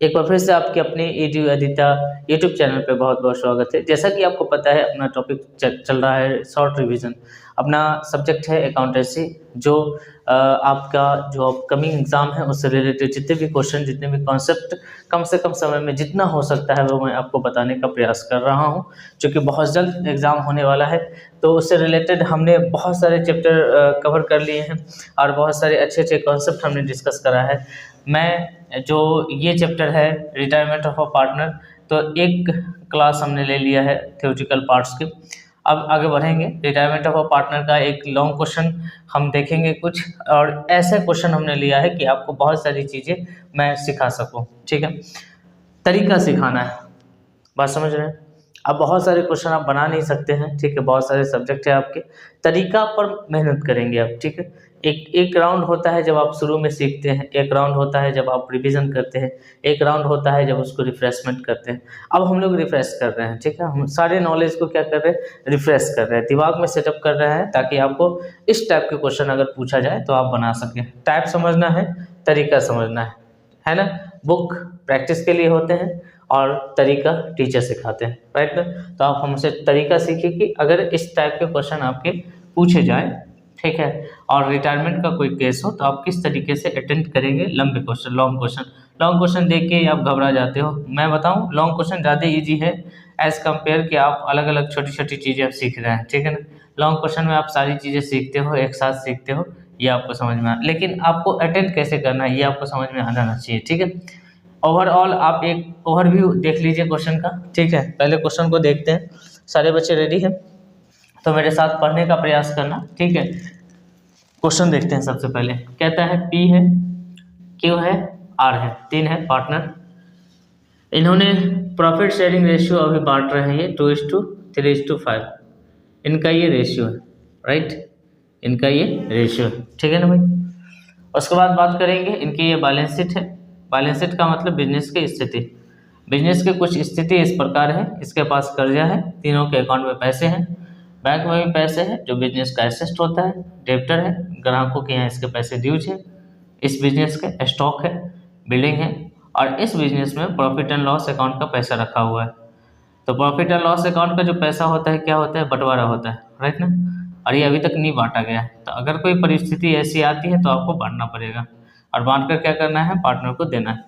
एक बार फिर से आपके अपने एडू अदिता यूट्यूब चैनल पे बहुत बहुत स्वागत है। जैसा कि आपको पता है, अपना टॉपिक चल रहा है शॉर्ट रिवीजन। अपना सब्जेक्ट है अकाउंटेंसी, जो आपका जो अपकमिंग एग्जाम है उससे रिलेटेड जितने भी क्वेश्चन, जितने भी कॉन्सेप्ट कम से कम समय में जितना हो सकता है वो मैं आपको बताने का प्रयास कर रहा हूँ। क्योंकि बहुत जल्द एग्ज़ाम होने वाला है, तो उससे रिलेटेड हमने बहुत सारे चैप्टर कवर कर लिए हैं और बहुत सारे अच्छे अच्छे कॉन्सेप्ट हमने डिस्कस करा है। मैं जो ये चैप्टर है रिटायरमेंट ऑफ अ पार्टनर, तो एक क्लास हमने ले लिया है थ्योरेटिकल पार्ट्स के। अब आगे बढ़ेंगे। रिटायरमेंट ऑफ अ पार्टनर का एक लॉन्ग क्वेश्चन हम देखेंगे कुछ, और ऐसे क्वेश्चन हमने लिया है कि आपको बहुत सारी चीज़ें मैं सिखा सकूं। ठीक है, तरीका सिखाना है, बात समझ रहे हैं। अब बहुत सारे क्वेश्चन आप बना नहीं सकते हैं, ठीक है, बहुत सारे सब्जेक्ट है आपके, तरीका पर मेहनत करेंगे आप। ठीक है, एक राउंड होता है जब आप शुरू में सीखते हैं, एक राउंड होता है जब आप रिवीजन करते हैं, एक राउंड होता है जब उसको रिफ्रेशमेंट करते हैं। अब हम लोग रिफ्रेश कर रहे हैं, ठीक है, हम सारे नॉलेज को क्या कर रहे हैं, रिफ्रेश कर रहे हैं, दिमाग में सेटअप कर रहे हैं, ताकि आपको इस टाइप के क्वेश्चन अगर पूछा जाए तो आप बना सकें। टाइप समझना है, तरीका समझना है ना। बुक प्रैक्टिस के लिए होते हैं और तरीका टीचर सिखाते हैं, राइट ना। तो आप हमसे तरीका सीखिए कि अगर इस टाइप के क्वेश्चन आपके पूछे जाए, ठीक है, और रिटायरमेंट का कोई केस हो, तो आप किस तरीके से अटेंड करेंगे लंबे क्वेश्चन, लॉन्ग क्वेश्चन देख के आप घबरा जाते हो। मैं बताऊं, लॉन्ग क्वेश्चन ज़्यादा इजी है एज कम्पेयर कि आप अलग अलग छोटी छोटी चीज़ें आप सीख रहे हैं, ठीक है ना। लॉन्ग क्वेश्चन में आप सारी चीज़ें सीखते हो, एक साथ सीखते हो, ये आपको समझ में लेकिन आपको अटेंड कैसे करना है ये आपको समझ में आ जाना चाहिए। ठीक है, ओवरऑल आप एक ओवरव्यू देख लीजिए क्वेश्चन का। ठीक है, पहले क्वेश्चन को देखते हैं। सारे बच्चे रेडी हैं तो मेरे साथ पढ़ने का प्रयास करना, ठीक है। क्वेश्चन देखते हैं। सबसे पहले कहता है P है, Q है, R है, 3 है पार्टनर। इन्होंने प्रॉफिट शेयरिंग रेशियो अभी बांट रहे हैं, ये 2:3:5 इनका ये रेशियो है, राइट, इनका ये रेशियो है, ठीक है ना भाई। उसके बाद बात करेंगे इनकी ये बैलेंस शीट है। बैलेंस शीट का मतलब बिजनेस की स्थिति। बिजनेस की कुछ स्थिति इस प्रकार है, इसके पास कर्जा है, तीनों के अकाउंट में पैसे हैं, बैंक में भी पैसे हैं जो बिजनेस का एसेट होता है, डेब्टर है, ग्राहकों के यहाँ इसके पैसे ड्यूज है, इस बिजनेस का स्टॉक है, बिल्डिंग है, और इस बिजनेस में प्रॉफिट एंड लॉस अकाउंट का पैसा रखा हुआ है। तो प्रॉफिट एंड लॉस अकाउंट का जो पैसा होता है क्या होता है, बंटवारा होता है, राइट ना। और ये अभी तक नहीं बांटा गया है, तो अगर कोई परिस्थिति ऐसी आती है तो आपको बांटना पड़ेगा, और बांट कर क्या करना है, पार्टनर को देना है।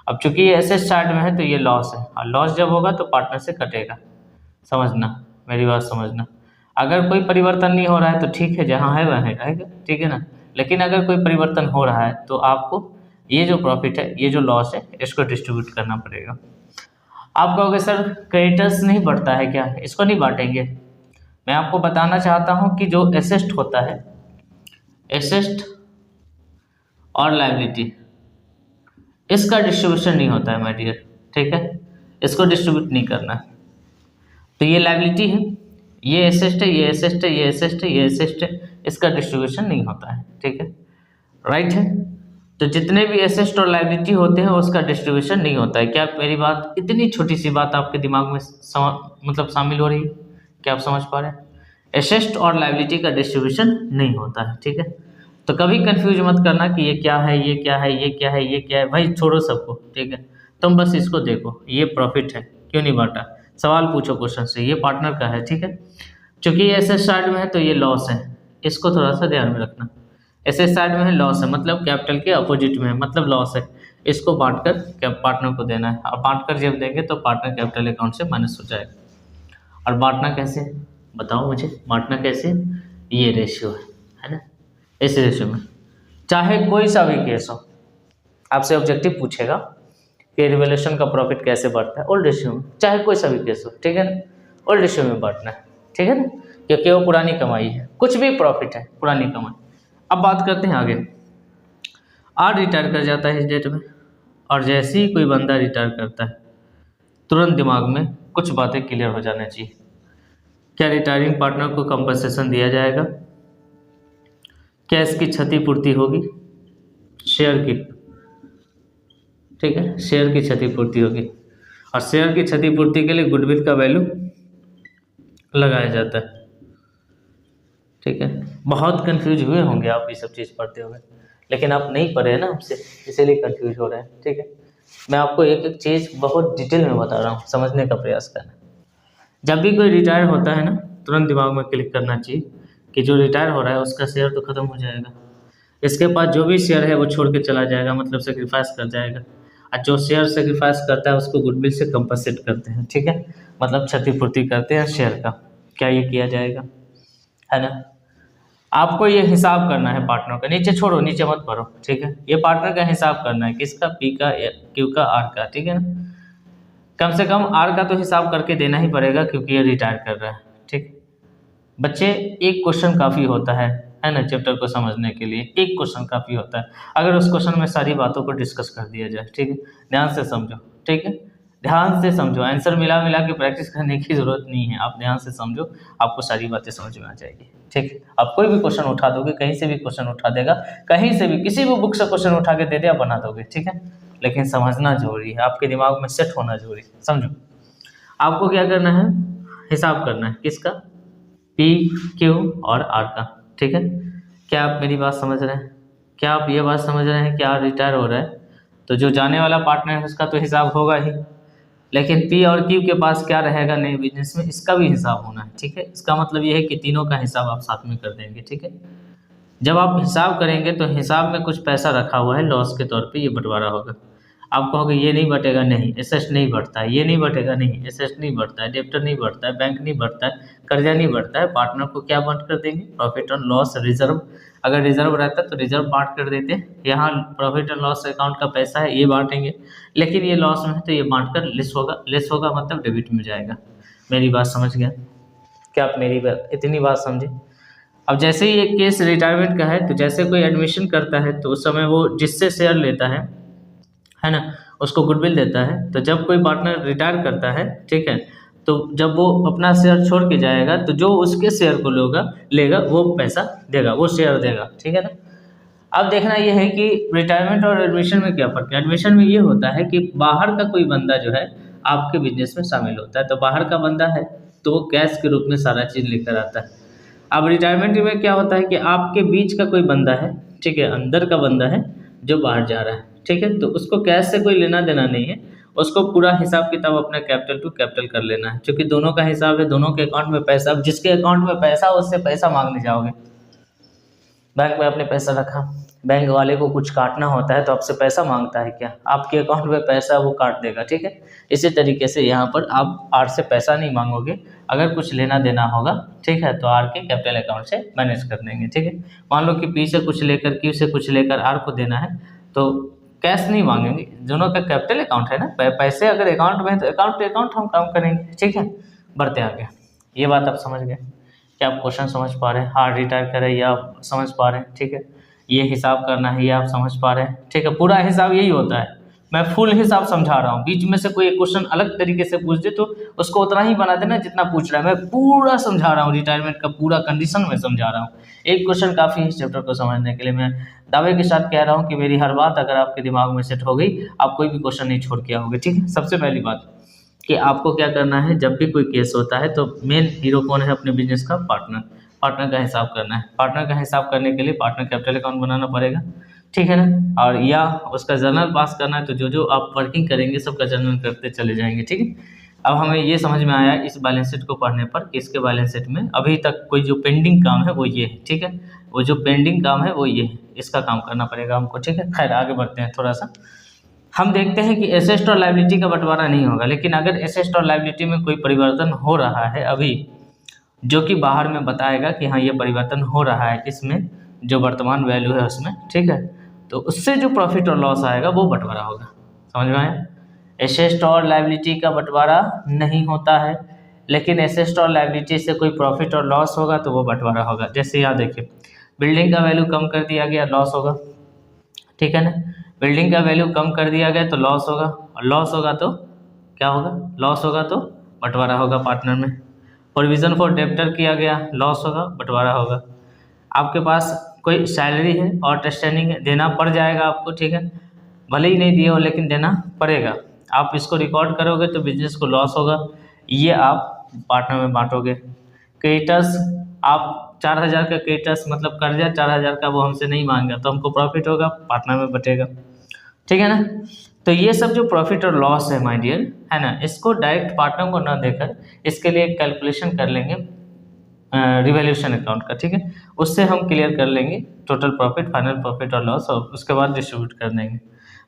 अब चूंकि ये एसेट साइड में है तो ये लॉस है, और लॉस जब होगा तो पार्टनर से कटेगा, समझना, मेरी बात समझना। अगर कोई परिवर्तन नहीं हो रहा है तो ठीक है, जहाँ है वहाँ रहेगा, ठीक है ना। लेकिन अगर कोई परिवर्तन हो रहा है तो आपको ये जो प्रॉफिट है, ये जो लॉस है, इसको डिस्ट्रीब्यूट करना पड़ेगा। आप कहोगे सर क्रेडिटर्स नहीं बढ़ता है क्या, इसको नहीं बांटेंगे। मैं आपको बताना चाहता हूँ कि जो एसेट होता है, एसेट और लायबिलिटी, इसका डिस्ट्रीब्यूशन नहीं होता है माय डियर, ठीक है, इसको डिस्ट्रीब्यूट नहीं करना है। तो ये लायबिलिटी है, ये एसेट है, ये एसेट है, ये एसेट है, ये एसेट है, इसका डिस्ट्रीब्यूशन नहीं होता है, ठीक है, राइट है। तो जितने भी एसेट और लायबिलिटी होते हैं उसका डिस्ट्रीब्यूशन नहीं होता है। क्या मेरी बात, इतनी छोटी सी बात आपके दिमाग में मतलब शामिल हो रही है, क्या आप समझ पा रहे हैं। एसेट और लायबिलिटी का डिस्ट्रीब्यूशन नहीं होता है, ठीक है। तो कभी कंफ्यूज मत करना कि ये क्या है, ये क्या है, ये क्या है, ये क्या है, भाई छोड़ो सबको, ठीक है। तुम बस इसको देखो, ये प्रॉफिट है, क्यों नहीं बांटा, सवाल पूछो क्वेश्चन से, ये पार्टनर का है, ठीक है। चूंकि ये एसेट साइड में है तो ये लॉस है, इसको थोड़ा सा ध्यान में रखना। एसेट साइड में है, लॉस है, मतलब कैपिटल के अपोजिट में है, मतलब लॉस है, इसको बांटकर क्या पार्टनर को देना है, और बांटकर जब देंगे तो पार्टनर कैपिटल अकाउंट से माइनस हो जाएगा। और बांटना कैसे, बताओ मुझे, बांटना कैसे, ये रेशियो है ना, इस रेशियो में चाहे कोई सा भी केस हो, आपसे ऑब्जेक्टिव पूछेगा कि रिवैल्यूएशन का प्रॉफिट कैसे बढ़ता है, ओल्ड रेशियो में, चाहे कोई सा भी केस हो, ठीक है ना, ओल्ड रेशियो में बांटना है, ठीक है ना, क्योंकि वो पुरानी कमाई है, कुछ भी प्रॉफिट है, पुरानी कमाई। अब बात करते हैं आगे। आर रिटायर कर जाता है इस डेट में, और जैसे ही कोई बंदा रिटायर करता है तुरंत दिमाग में कुछ बातें क्लियर हो जाना चाहिए। क्या रिटायरिंग पार्टनर को कंपनसेशन दिया जाएगा, क्या इसकी क्षतिपूर्ति होगी, शेयर की, ठीक है, शेयर की क्षतिपूर्ति होगी, और शेयर की क्षतिपूर्ति के लिए गुडविल का वैल्यू लगाया जाता है, ठीक है। बहुत कंफ्यूज हुए होंगे आप ये सब चीज़ पढ़ते हुए, लेकिन आप नहीं पढ़े हैं ना हमसे, इसीलिए कंफ्यूज हो रहे हैं, ठीक है। मैं आपको एक एक चीज़ बहुत डिटेल में बता रहा हूँ, समझने का प्रयास करना। जब भी कोई रिटायर होता है ना, तुरंत दिमाग में क्लिक करना चाहिए कि जो रिटायर हो रहा है उसका शेयर तो खत्म हो जाएगा, इसके पास जो भी शेयर है वो छोड़ के चला जाएगा, मतलब सेक्रीफाइस कर जाएगा। और जो शेयर सेक्रीफाइस करता है उसको गुडविल से कंपनसेट करते हैं, ठीक है, मतलब क्षतिपूर्ति करते हैं शेयर का। क्या ये किया जाएगा, है ना? आपको ये हिसाब करना है पार्टनर का, नीचे छोड़ो, नीचे मत पढ़ो, ठीक है। ये पार्टनर का हिसाब करना है, किसका? पी का, क्यू का, आर का, ठीक है ना। कम से कम आर का तो हिसाब करके देना ही पड़ेगा क्योंकि ये रिटायर कर रहा है, ठीक। बच्चे एक क्वेश्चन काफ़ी होता है ना, चैप्टर को समझने के लिए एक क्वेश्चन काफ़ी होता है। अगर उस क्वेश्चन में सारी बातों को डिस्कस कर दिया जाए, ठीक है, ध्यान से समझो, ठीक है, ध्यान से समझो। आंसर मिला मिला के प्रैक्टिस करने की ज़रूरत नहीं है, आप ध्यान से समझो, आपको सारी बातें समझ में आ जाएगी, ठीक। आप कोई भी क्वेश्चन उठा दोगे, कहीं से भी क्वेश्चन उठा देगा, कहीं से भी किसी भी बुक से क्वेश्चन उठा के दे दे, आप बना दोगे, ठीक है। लेकिन समझना जरूरी है, आपके दिमाग में सेट होना जरूरी है, समझो। आपको क्या करना है? हिसाब करना है, किसका? पी, क्यू और आर का, ठीक है। क्या आप मेरी बात समझ रहे हैं? क्या आप ये बात समझ रहे हैं कि आर रिटायर हो रहा है तो जो जाने वाला पार्टनर है उसका तो हिसाब होगा ही, लेकिन पी और क्यू के पास क्या रहेगा नए बिजनेस में, इसका भी हिसाब होना है, ठीक है। इसका मतलब ये है कि तीनों का हिसाब आप साथ में कर देंगे, ठीक है। जब आप हिसाब करेंगे तो हिसाब में कुछ पैसा रखा हुआ है लॉस के तौर पे, ये बंटवारा होगा। आप कहोगे ये नहीं बटेगा, नहीं, एसेट नहीं बढ़ता है, ये नहीं बटेगा, नहीं, एसेट नहीं बढ़ता है, डेप्टर नहीं बढ़ता है, बैंक नहीं बढ़ता है, कर्जा नहीं बढ़ता है, पार्टनर को क्या बांट कर देंगे? Profit and loss reserve. अगर रिजर्व रहता है तो रिजर्व बांट कर देते हैं, यहाँ प्रॉफिट एंड लॉस अकाउंट का पैसा है ये बांटेंगे, लेकिन ये लॉस में है तो ये बांट कर लेस होगा, लेस होगा मतलब डेबिट में जाएगा। मेरी बात समझ गया? क्या आप मेरी बात, इतनी बात समझे? अब जैसे ही एक केस रिटायरमेंट का है, तो जैसे कोई एडमिशन करता है तो उस समय वो जिससे शेयर लेता है ना, उसको गुडविल देता है। तो जब कोई पार्टनर रिटायर करता है, ठीक है, तो जब वो अपना शेयर छोड़ के जाएगा तो जो उसके शेयर को लेगा वो पैसा देगा, वो शेयर देगा, ठीक है ना। अब देखना ये है कि रिटायरमेंट और एडमिशन में क्या फ़र्क है। एडमिशन में ये होता है कि बाहर का कोई बंदा जो है आपके बिजनेस में शामिल होता है, तो बाहर का बंदा है तो वो कैश के रूप में सारा चीज़ लेकर आता है। अब रिटायरमेंट में क्या होता है कि आपके बीच का कोई बंदा है, ठीक है, अंदर का बंदा है जो बाहर जा रहा है, ठीक है, तो उसको कैश से कोई लेना देना नहीं है, उसको पूरा हिसाब किताब अपना कैपिटल टू कैपिटल कर लेना है, क्योंकि दोनों का हिसाब है, दोनों के अकाउंट में पैसा। अब जिसके अकाउंट में पैसा उससे पैसा मांगने जाओगे, बैंक में आपने पैसा रखा, बैंक वाले को कुछ काटना होता है तो आपसे पैसा मांगता है क्या? आपके अकाउंट में पैसा वो काट देगा, ठीक है। इसी तरीके से यहाँ पर आप आर से पैसा नहीं मांगोगे, अगर कुछ लेना देना होगा, ठीक है, तो आर के कैपिटल अकाउंट से मैनेज कर देंगे, ठीक है। मान लो कि पी से कुछ लेकर, क्यू से कुछ लेकर आर को देना है तो कैश नहीं मांगेंगे, दोनों का कैपिटल अकाउंट है ना, पैसे अगर अकाउंट में है तो अकाउंट टू अकाउंट हम काम करेंगे, ठीक है। बढ़ते आगे, ये बात आप समझ गए? क्या आप क्वेश्चन समझ पा रहे हैं? हार्ड रिटायर करें या आप समझ पा रहे हैं, ठीक है। ये हिसाब करना है, ये आप समझ पा रहे हैं, ठीक है। पूरा हिसाब यही होता है, मैं फुल हिसाब समझा रहा हूँ, बीच में से कोई क्वेश्चन अलग तरीके से पूछ दे तो उसको उतना ही बना देना जितना पूछ रहा है। मैं पूरा समझा रहा हूँ, रिटायरमेंट का पूरा कंडीशन में समझा रहा हूँ। एक क्वेश्चन काफ़ी है इस चैप्टर को समझने के लिए। मैं दावे के साथ कह रहा हूँ कि मेरी हर बात अगर आपके दिमाग में सेट हो गई, आप कोई भी क्वेश्चन नहीं छोड़ के आओगे, ठीक है। सबसे पहली बात कि आपको क्या करना है, जब भी कोई केस होता है तो मेन हीरो कौन है अपने बिजनेस का? पार्टनर। पार्टनर का हिसाब करना है। पार्टनर का हिसाब करने के लिए पार्टनर कैपिटल अकाउंट बनाना पड़ेगा, ठीक है ना, और या उसका जर्नल पास करना है, तो जो जो आप वर्किंग करेंगे सबका जर्नल करते चले जाएंगे, ठीक है। अब हमें ये समझ में आया इस बैलेंस शीट को पढ़ने पर कि इसके बैलेंस शीट में अभी तक कोई जो पेंडिंग काम है वो ये है, ठीक है, वो जो पेंडिंग काम है वो ये है, इसका काम करना पड़ेगा हमको, ठीक है। खैर आगे बढ़ते हैं थोड़ा सा। हम देखते हैं कि एसेट और लायबिलिटी का बंटवारा नहीं होगा, लेकिन अगर एसेट और लायबिलिटी में कोई परिवर्तन हो रहा है अभी, जो कि बाहर में बताएगा कि हाँ ये परिवर्तन हो रहा है इसमें, जो वर्तमान वैल्यू है उसमें, ठीक है, तो उससे जो प्रॉफिट और लॉस आएगा वो बंटवारा होगा। समझ में आया? एसेट और लायबिलिटी का बंटवारा नहीं होता है, लेकिन एसेट और लायबिलिटी से कोई प्रॉफिट और लॉस होगा तो वो बंटवारा होगा। जैसे यहाँ देखिए, बिल्डिंग का वैल्यू कम कर दिया गया, लॉस होगा, ठीक है ना। बिल्डिंग का वैल्यू कम कर दिया गया तो लॉस होगा, और लॉस होगा तो क्या होगा? लॉस होगा तो बंटवारा होगा पार्टनर में। प्रोविज़न फॉर डेब्टर किया गया, लॉस होगा, बंटवारा होगा। आपके पास कोई सैलरी है और टेस्टेनिंग है, देना पड़ जाएगा आपको, ठीक है, भले ही नहीं दिए हो लेकिन देना पड़ेगा। आप इसको रिकॉर्ड करोगे तो बिजनेस को लॉस होगा, ये आप पार्टनर में बांटोगे। क्रेडिटर्स, आप 4000 का क्रेडिटर्स मतलब कर्जा 4000 का वो हमसे नहीं मांगा तो हमको प्रॉफिट होगा, पार्टनर में बटेगा, ठीक है ना। तो ये सब जो प्रॉफिट और लॉस है माय डियर, है ना, इसको डायरेक्ट पार्टनर को ना देकर इसके लिए एक कैलकुलेशन कर लेंगे रिवैल्यूएशन अकाउंट का, ठीक है। उससे हम क्लियर कर लेंगे टोटल प्रॉफिट, फाइनल प्रॉफिट और लॉस, और उसके बाद डिस्ट्रीब्यूट कर देंगे।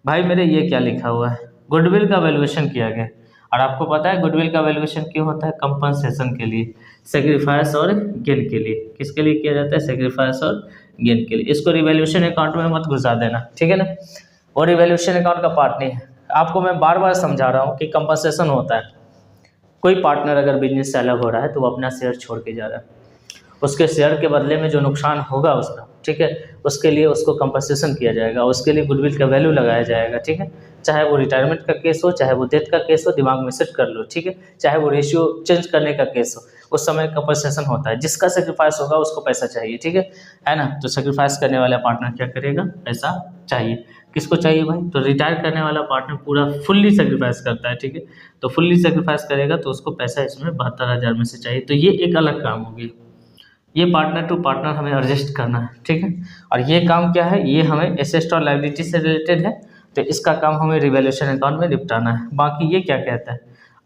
भाई मेरे ये क्या लिखा हुआ है, गुडविल का वैल्यूएशन किया गया, और आपको पता है गुडविल का वैल्यूएशन क्यों होता है, कंपनसेशन के लिए, सेक्रीफाइस और गेन के लिए। किसके लिए किया जाता है, सेक्रीफाइस और गेन के लिए। इसको रिवैल्यूएशन अकाउंट में मत घुसा देना, ठीक है ना, और रिवैल्यूएशन अकाउंट का पार्ट नहीं है। आपको मैं बार बार समझा रहा हूँ कि कंपनसेशन होता है, कोई पार्टनर अगर बिजनेस से अलग हो रहा है तो वो अपना शेयर छोड़ के जा रहा है, उसके शेयर के बदले में जो नुकसान होगा उसका, ठीक है, उसके लिए उसको कंपनसेशन किया जाएगा, उसके लिए गुडविल का वैल्यू लगाया जाएगा, ठीक है। चाहे वो रिटायरमेंट का केस हो, चाहे वो डेथ का केस हो, दिमाग में सेट कर लो, ठीक है। चाहे वो रेशियो चेंज करने का केस हो, उस समय कंपनसेशन होता है। जिसका सेक्रीफाइस होगा उसको पैसा चाहिए, ठीक है ना। तो सेक्रीफाइस करने वाला पार्टनर क्या करेगा, पैसा चाहिए। किसको चाहिए भाई, तो रिटायर करने वाला पार्टनर पूरा फुल्ली सेक्रीफाइस करता है, ठीक है। तो फुल्ली सेक्रीफाइस करेगा तो उसको पैसा इसमें 72,000 में से चाहिए। तो ये एक अलग काम हो गया, ये पार्टनर टू पार्टनर हमें एडजस्ट करना है, ठीक है। और ये काम क्या है, ये हमें एसेट और लायबिलिटी से रिलेटेड है, तो इसका काम हमें रिवैल्यूएशन अकाउंट में निपटाना है। बाकी ये क्या कहता है,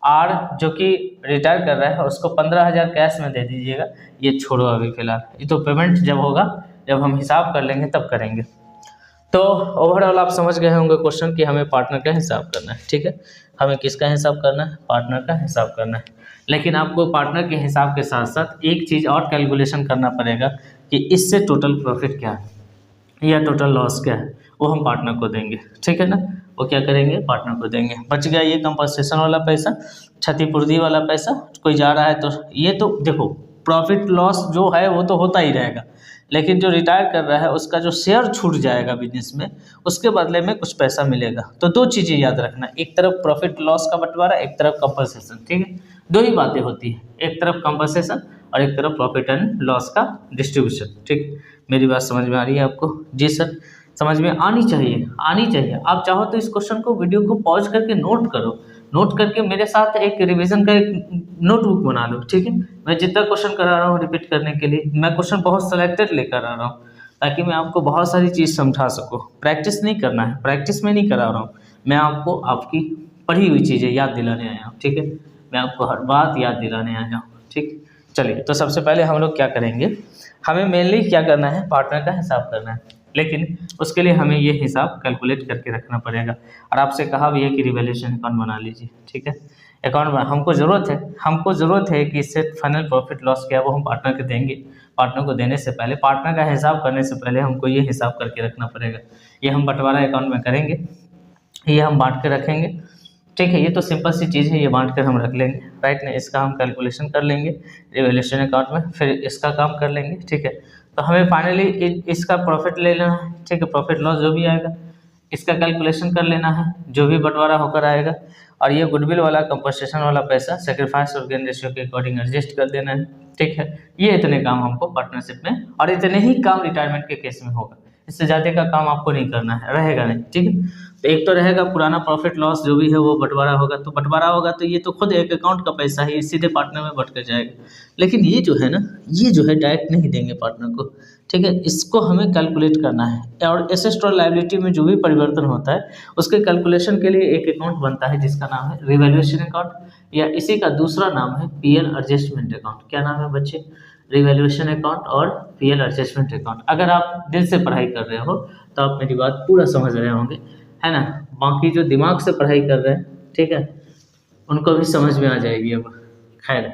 आर जो कि रिटायर कर रहा है उसको 15,000 कैश में दे दीजिएगा, ये छोड़ो अभी फिलहाल, ये तो पेमेंट जब होगा, जब हम हिसाब कर लेंगे तब करेंगे। तो ओवरऑल आप समझ गए होंगे क्वेश्चन कि हमें पार्टनर का हिसाब करना है, ठीक है। हमें किसका हिसाब करना है, पार्टनर का हिसाब करना है। लेकिन आपको पार्टनर के हिसाब के साथ साथ एक चीज़ और कैलकुलेशन करना पड़ेगा कि इससे टोटल प्रॉफिट क्या है या टोटल लॉस क्या है, वो हम पार्टनर को देंगे, ठीक है ना। वो क्या करेंगे, पार्टनर को देंगे। बच गया ये कंपनसेशन वाला पैसा, क्षतिपूर्ति वाला पैसा, कोई जा रहा है तो ये तो देखो प्रॉफिट लॉस जो है वो तो होता ही रहेगा, लेकिन जो रिटायर कर रहा है उसका जो शेयर छूट जाएगा बिजनेस में, उसके बदले में कुछ पैसा मिलेगा। तो दो चीज़ें याद रखना, एक तरफ प्रॉफिट लॉस का बंटवारा, एक तरफ कंपनसेशन, ठीक है। दो ही बातें होती है, एक तरफ कंपनसेशन और एक तरफ प्रॉफिट एंड लॉस का डिस्ट्रीब्यूशन, ठीक। मेरी बात समझ में आ रही है आपको? जी सर, समझ में आनी चाहिए, आनी चाहिए। आप चाहो तो इस क्वेश्चन को, वीडियो को पॉज करके नोट करो, नोट करके मेरे साथ एक रिवीजन का एक नोटबुक बना लो, ठीक है। मैं जितना क्वेश्चन करा रहा हूँ रिपीट करने के लिए, मैं क्वेश्चन बहुत सेलेक्टेड लेकर आ रहा हूँ ताकि मैं आपको बहुत सारी चीज़ समझा सकूँ। प्रैक्टिस नहीं करना है, प्रैक्टिस में नहीं करा रहा हूँ, मैं आपको आपकी पढ़ी हुई चीज़ें याद दिलाने आया हूँ, ठीक है। मैं आपको हर बात याद दिलाने आया हूँ, ठीक। चलिए, तो सबसे पहले हम लोग क्या करेंगे, हमें मेनली क्या करना है, पार्टनर का हिसाब करना है, लेकिन उसके लिए हमें ये हिसाब कैलकुलेट करके रखना पड़ेगा। और आपसे कहा भी है कि रिवैल्यूएशन अकाउंट बना लीजिए, ठीक है। अकाउंट हमको ज़रूरत है कि इससे फाइनल प्रॉफिट लॉस क्या है वो हम पार्टनर को देंगे। पार्टनर को देने से पहले, पार्टनर का हिसाब करने से पहले हमको ये हिसाब करके रखना पड़ेगा। ये हम बंटवारा अकाउंट में करेंगे, ये हम बांट के रखेंगे, ठीक है। ये तो सिंपल सी चीज़ है, ये बांट कर हम रख लेंगे, राइट ना। इसका हम कैलकुलेशन कर लेंगे रिवैल्यूएशन अकाउंट में, फिर इसका काम कर लेंगे, ठीक है। तो हमें फाइनली इसका प्रॉफिट ले लेना है, ठीक है। प्रॉफिट लॉस जो भी आएगा इसका कैलकुलेशन कर लेना है, जो भी बंटवारा होकर आएगा। और ये गुडविल वाला, कंपनसेशन वाला पैसा सेक्रीफाइस और गेन रेशियो के अकॉर्डिंग एडजस्ट कर देना है, ठीक है। ये इतने काम हमको पार्टनरशिप में, और इतने ही काम रिटायरमेंट के केस में होगा, इससे ज़्यादा का काम आपको नहीं करना है, रहेगा नहीं, ठीक है। तो एक तो रहेगा पुराना प्रॉफिट लॉस जो भी है वो बंटवारा होगा, तो बंटवारा होगा तो ये तो खुद एक अकाउंट का पैसा है, सीधे पार्टनर में बट कर जाएगा। लेकिन ये जो है ना, ये जो है डायरेक्ट नहीं देंगे पार्टनर को, ठीक है। इसको हमें कैलकुलेट करना है, और एसेट और लायबिलिटी में जो भी परिवर्तन होता है उसके कैलकुलेशन के लिए एक अकाउंट बनता है जिसका नाम है रिवैल्यूएशन अकाउंट, या इसी का दूसरा नाम है पीएल एडजस्टमेंट अकाउंट। क्या नाम है बच्चे? रिवैल्यूएशन अकाउंट और पीएल एडजस्टमेंट अकाउंट। अगर आप दिल से पढ़ाई कर रहे हो तो आप मेरी बात पूरा समझ रहे होंगे, है ना। बाकी जो दिमाग से पढ़ाई कर रहे हैं, ठीक है, उनको भी समझ में आ जाएगी। अब खैर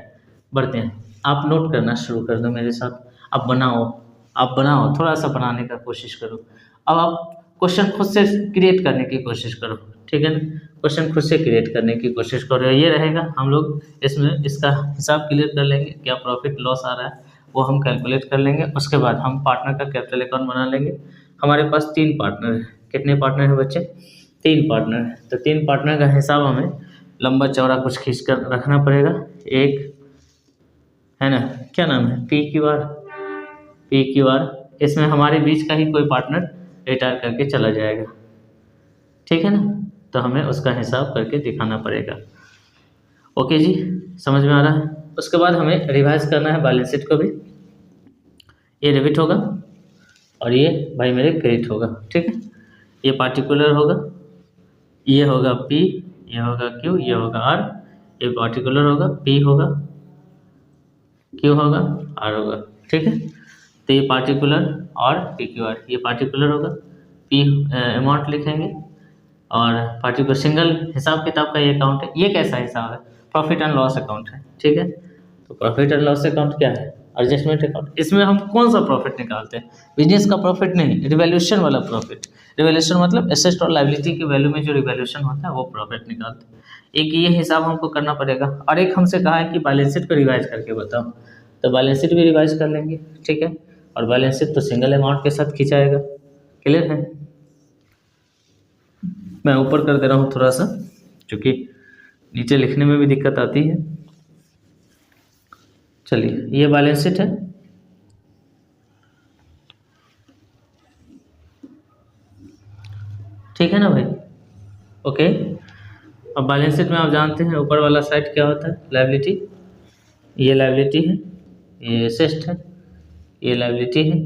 बढ़ते हैं, आप नोट करना शुरू कर दो मेरे साथ, आप बनाओ, थोड़ा सा बनाने का कोशिश करो। अब आप क्वेश्चन खुद से क्रिएट करने की कोशिश करो, ठीक है ना। क्वेश्चन खुद से क्रिएट करने की कोशिश करो, ये रहेगा। हम लोग इसमें इसका हिसाब क्लियर कर लेंगे, क्या प्रॉफिट लॉस आ रहा है वो हम कैलकुलेट कर लेंगे। उसके बाद हम पार्टनर का कैपिटल अकाउंट बना लेंगे। हमारे पास 3 पार्टनर हैं, कितने पार्टनर हैं बच्चे? 3 पार्टनर हैं। तो 3 पार्टनर का हिसाब हमें लंबा चौड़ा कुछ खींच कर रखना पड़ेगा। एक है ना, क्या नाम है, PQR। इसमें हमारे बीच का ही कोई पार्टनर रिटायर करके चला जाएगा, ठीक है ना, तो हमें उसका हिसाब करके दिखाना पड़ेगा। ओके जी, समझ में आ रहा है? उसके बाद हमें रिवाइज करना है बैलेंस शीट को भी। ये डेबिट होगा और ये भाई मेरे क्रेडिट होगा, ठीक है। ये पार्टिकुलर होगा, ये होगा P, ये होगा Q, ये होगा R, ये पार्टिकुलर होगा, P होगा, Q होगा, R होगा, ठीक है। तो ये पार्टिकुलर और PQR, ये पार्टिकुलर होगा, P अमाउंट लिखेंगे और पार्टिकुलर सिंगल हिसाब किताब का ये अकाउंट है। ये कैसा हिसाब है? प्रॉफिट एंड लॉस अकाउंट है, ठीक है। तो प्रॉफिट एंड लॉस अकाउंट क्या है? Adjustment account. इसमें हम कौन सा प्रॉफिट निकालते हैं? बिजनेस का प्रॉफिट नहीं, रिवैल्यूएशन वाला प्रॉफिट। रिवैल्यूएशन मतलब एसेट और लायबिलिटी की वैल्यू में जो रिवैल्यूएशन होता है वो प्रॉफिट निकालते हैं। एक ये हिसाब हमको करना पड़ेगा और एक हमसे कहा है कि बैलेंस शीट को रिवाइज करके बताओ, तो बैलेंस शीट भी रिवाइज कर लेंगे, ठीक है। और बैलेंस शीट तो सिंगल अमाउंट के साथ खिंचाएगा, क्लियर है। मैं ऊपर कर दे रहा हूँ थोड़ा सा, क्योंकि नीचे लिखने में भी दिक्कत आती है। चलिए, ये बैलेंस शीट है, ठीक है ना भाई, ओके। अब बैलेंस शीट में आप जानते हैं ऊपर वाला साइड क्या होता है? लायबिलिटी। ये लायबिलिटी है, ये एसेट है, ये लायबिलिटी है,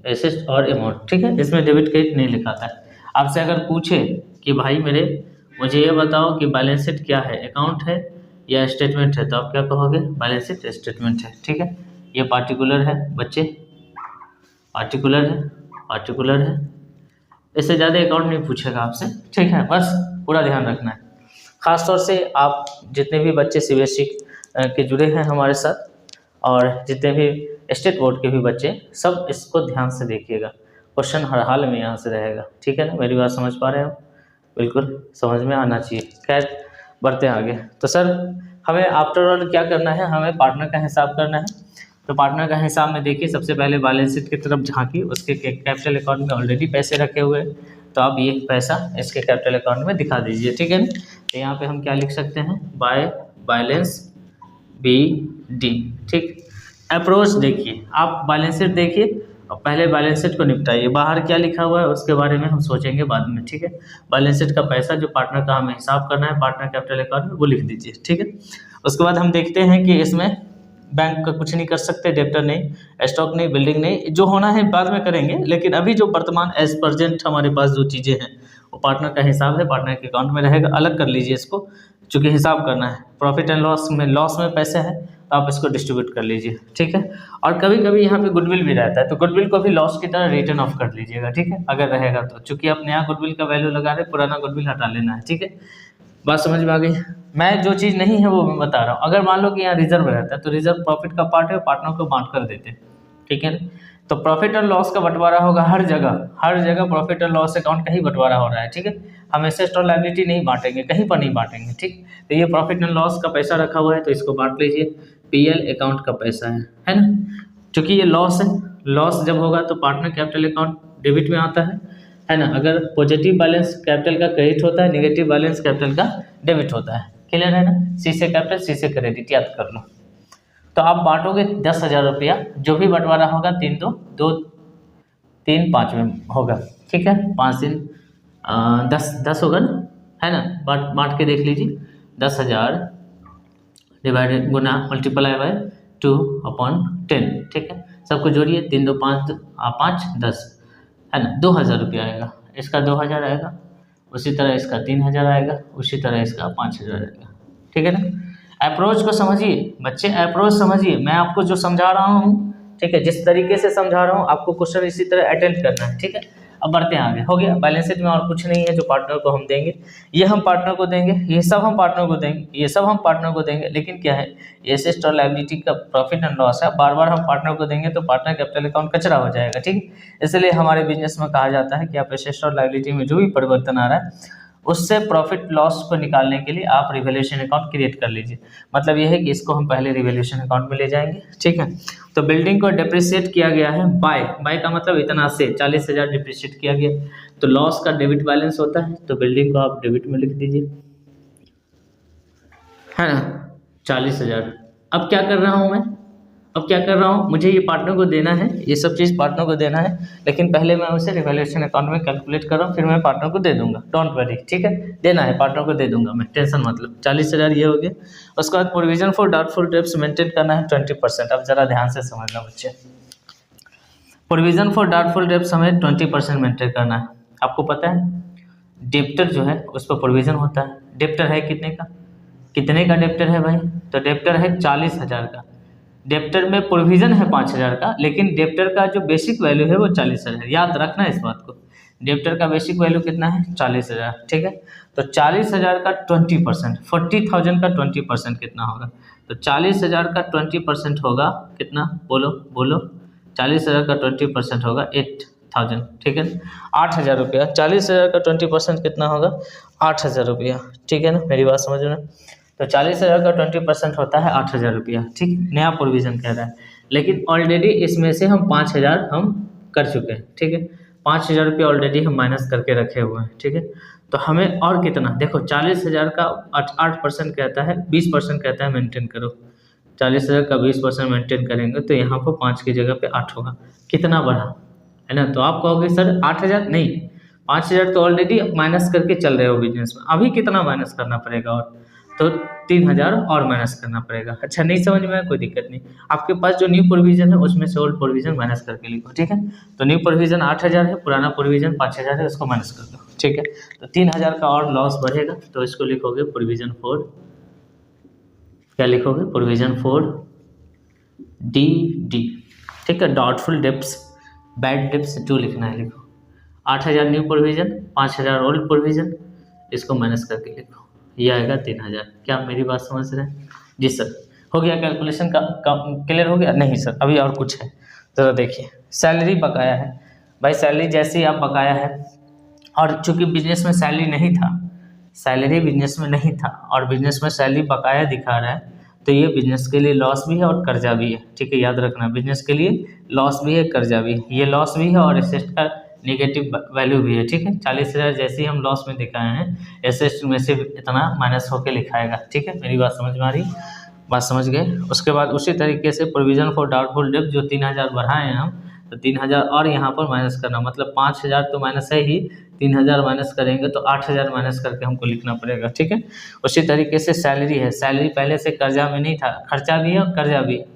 एसेट और अमाउंट, ठीक है। इसमें डेबिट क्रेडिट नहीं लिखा था। आपसे अगर पूछे कि भाई मुझे ये बताओ कि बैलेंस शीट क्या है, अकाउंट है या स्टेटमेंट है, तो आप क्या कहोगे? बैलेंस शीट स्टेटमेंट है, ठीक है। ये पार्टिकुलर है बच्चे, पार्टिकुलर है, पार्टिकुलर है। इससे ज़्यादा अकाउंट नहीं पूछेगा आपसे, ठीक है। बस पूरा ध्यान रखना है। ख़ास तौर से आप जितने भी बच्चे CBSE के जुड़े हैं हमारे साथ और जितने भी स्टेट बोर्ड के भी बच्चे, सब इसको ध्यान से देखिएगा। क्वेश्चन हर हाल में यहाँ से रहेगा, ठीक है ना। मेरी बात समझ पा रहे हो? बिल्कुल समझ में आना चाहिए। खैर, बढ़ते हैं आगे। तो सर, हमें आफ्टर ऑल क्या करना है? हमें पार्टनर का हिसाब करना है। तो पार्टनर का हिसाब में देखिए, सबसे पहले बैलेंस शीट की तरफ झांकी, उसके कैपिटल अकाउंट में ऑलरेडी पैसे रखे हुए हैं, तो आप ये पैसा इसके कैपिटल अकाउंट में दिखा दीजिए, ठीक है ना। तो यहाँ पे हम क्या लिख सकते हैं? बाय बैलेंस BD, ठीक। अप्रोच देखिए, आप बैलेंस शीट देखिए और पहले बैलेंस शीट को निपटाइए। बाहर क्या लिखा हुआ है उसके बारे में हम सोचेंगे बाद में, ठीक है। बैलेंस शीट का पैसा जो पार्टनर का हमें हिसाब करना है पार्टनर कैपिटल अकाउंट में, वो लिख दीजिए, ठीक है। उसके बाद हम देखते हैं कि इसमें बैंक का कुछ नहीं कर सकते, डेप्टर नहीं, स्टॉक नहीं, बिल्डिंग नहीं, जो होना है बाद में करेंगे। लेकिन अभी जो वर्तमान एज प्रेजेंट हमारे पास जो चीज़ें हैं वो पार्टनर का हिसाब है, पार्टनर के अकाउंट में रहेगा। अलग कर लीजिए इसको, चूँकि हिसाब करना है। प्रॉफिट एंड लॉस में पैसे है तो आप इसको डिस्ट्रीब्यूट कर लीजिए, ठीक है। और कभी कभी यहाँ पे गुडविल भी रहता है, तो गुडविल को भी लॉस की तरह रिटर्न ऑफ कर लीजिएगा, ठीक है, अगर रहेगा तो। चूँकि आप नया गुडविल का वैल्यू लगा रहे, पुराना गुडविल हटा लेना है, ठीक है। बात समझ में आ गई? मैं जो चीज़ नहीं है वो मैं बता रहा हूँ। अगर मान लो कि यहाँ रिजर्व रहता है तो रिजर्व प्रॉफिट का पार्ट है, पार्टनर को बांट कर देते हैं, ठीक है ना। तो प्रॉफिट और लॉस का बंटवारा होगा हर जगह प्रॉफिट और लॉस अकाउंट का ही बंटवारा हो रहा है, ठीक है। हम एसेट और लायबिलिटी नहीं बांटेंगे, कहीं पर नहीं बांटेंगे, ठीक। तो ये प्रॉफिट एंड लॉस का पैसा रखा हुआ है तो इसको बांट लीजिए। PL अकाउंट का पैसा है ना। क्योंकि ये लॉस है, लॉस जब होगा तो पार्टनर कैपिटल अकाउंट डेबिट में आता है ना। अगर पॉजिटिव बैलेंस कैपिटल का क्रेडिट होता है, नेगेटिव बैलेंस कैपिटल का डेबिट होता है, क्लियर है ना। C से कैपिटल, C से क्रेडिट, याद कर लो। तो आप बांटोगे 10,000 रुपया, जो भी बंटवारा होगा 3 2 2 3 5 में होगा, ठीक है। 5 दिन 10 होगा ना, है ना। बांट के देख लीजिए, 10,000 डिवाइडेड गुना मल्टीप्लाई बाय 2/10, ठीक है। सबको जोड़िए, 3 2 5 5 10, है ना। 2,000 रुपया आएगा, इसका 2,000 आएगा, उसी तरह इसका 3,000 आएगा, उसी तरह इसका 5,000 आएगा, ठीक है ना। अप्रोच को समझिए बच्चे, अप्रोच समझिए। मैं आपको जो समझा रहा हूँ, ठीक है, जिस तरीके से समझा रहा हूँ आपको क्वेश्चन इसी तरह अटेम्प्ट करना है, ठीक है। अब बढ़ते हैं आगे। हो गया, बैलेंस शीट में और कुछ नहीं है जो पार्टनर को हम देंगे। ये हम पार्टनर को देंगे, ये सब हम पार्टनर को देंगे, ये सब हम पार्टनर को देंगे। लेकिन क्या है, ये एसेट और लायबिलिटी का प्रॉफिट एंड लॉस है, बार बार हम पार्टनर को देंगे तो पार्टनर कैपिटल अकाउंट कचरा हो जाएगा, ठीक है। इसलिए हमारे बिजनेस में कहा जाता है कि आप एसेट और लायबिलिटी में जो भी परिवर्तन आ रहा है उससे प्रॉफिट लॉस को निकालने के लिए आप रिवैल्यूएशन अकाउंट क्रिएट कर लीजिए। मतलब यह है कि इसको हम पहले रिवैल्यूएशन अकाउंट में ले जाएंगे, ठीक है। तो बिल्डिंग को डिप्रिशिएट किया गया है बाय का मतलब इतना से 40,000 डिप्रिशिएट किया गया। तो लॉस का डेबिट बैलेंस होता है, तो बिल्डिंग को आप डेबिट में लिख दीजिए, है ना, 40,000। अब क्या कर रहा हूँ मैं, मुझे ये पार्टनर को देना है, ये सब चीज़ पार्टनर को देना है। लेकिन पहले मैं उसे रिवैल्यूएशन अकाउंट में कैलकुलेट कर रहा हूँ, फिर मैं पार्टनर को दे दूंगा, डोंट वरी, ठीक है। देना है पार्टनर को, दे दूंगा मैं, टेंशन मतलब। 40,000 ये हो गया। उसके बाद provision for doubtful debts maintain करना है 20%। अब जरा ध्यान से समझना बच्चे, प्रोविजन फॉर डाउटफुल डेब्ट्स हमें 20% मेंटेन करना है। आपको पता है डेप्टर जो है उस पर प्रोविज़न होता है। डेप्टर है कितने का डेप्टर है भाई? तो डेप्टर है 40,000 का। डेप्टर में प्रोविज़न है 5,000 का, लेकिन डेप्टर का जो बेसिक वैल्यू है वो 40,000। याद रखना इस बात को, डेप्टर का बेसिक वैल्यू कितना है? 40,000। ठीक है, तो 40,000 का 20%, 40,000 का 20% कितना होगा? तो 40,000 का 20% होगा कितना? बोलो 40,000 का 20% होगा 8,000। ठीक है, 8,000 रुपया। 40,000 का 20% कितना होगा? 8,000 रुपया। ठीक है ना, मेरी बात समझ रहे हैं? तो 40,000 का 20% होता है 8,000 रुपया। ठीक, नया प्रोविज़न कह रहा है, लेकिन ऑलरेडी इसमें से हम 5,000 हम कर चुके हैं। ठीक है, 5,000 रुपया ऑलरेडी हम माइनस करके रखे हुए हैं। ठीक है, तो हमें और कितना? देखो 40,000 का 8% कहता है, 20% कहता है मेंटेन करो। 40,000 का 20% मेंटेन करेंगे तो यहाँ पर 5 की जगह पे 8 होगा। कितना बढ़ा, है ना? तो आप कहोगे सर 8,000 नहीं, 5,000 तो ऑलरेडी माइनस करके चल रहे हो बिजनेस में, अभी कितना माइनस करना पड़ेगा? और तो 3,000 और माइनस करना पड़ेगा। अच्छा, नहीं समझ में आया? कोई दिक्कत नहीं, आपके पास जो न्यू प्रोविज़न है उसमें से ओल्ड प्रोविज़न माइनस करके लिखो। ठीक है, तो न्यू प्रोविज़न 8,000 है, पुराना प्रोविज़न 5,000 है, उसको माइनस कर दो। ठीक है, तो 3,000 का और लॉस बढ़ेगा, तो इसको लिखोगे प्रोविज़न फॉर, क्या लिखोगे? Provision for D. ठीक है, डाउटफुल डेब्ट्स, बैड डेब्ट्स जो लिखना है लिखो। 8,000 न्यू प्रोविज़न, 5,000 ओल्ड प्रोविज़न, इसको माइनस करके लिखो, ये आएगा 3,000। क्या आप मेरी बात समझ रहे हैं? जी सर, हो गया कैलकुलेशन का क्लियर हो गया? नहीं सर, अभी और कुछ है, ज़रा देखिए। सैलरी बकाया है भाई, सैलरी जैसे ही आप बकाया है, और चूंकि बिजनेस में सैलरी नहीं था, सैलरी बिजनेस में नहीं था और बिजनेस में सैलरी बकाया दिखा रहा है, तो ये बिजनेस के लिए लॉस भी है और कर्जा भी है। ठीक है, याद रखना, बिजनेस के लिए लॉस भी है, कर्जा भी है। ये लॉस भी है और एसेट का नेगेटिव वैल्यू भी है। ठीक है, 40,000 जैसे ही हम लॉस में दिखाए हैं, एसेट में से इतना माइनस होकर लिखाएगा। ठीक है, मेरी बात समझ में आ रही? बात समझ गए? उसके बाद उसी तरीके से प्रोविज़न फॉर डाउटफुल डेब्ट जो 3,000 बढ़ाए हैं हम, तो 3,000 और यहाँ पर माइनस करना, मतलब 5,000 तो माइनस है ही, 3,000 माइनस करेंगे तो 8,000 माइनस करके हमको लिखना पड़ेगा। ठीक है, उसी तरीके से सैलरी है, सैलरी पहले से कर्जा में नहीं था, खर्चा भी है और कर्जा भी है,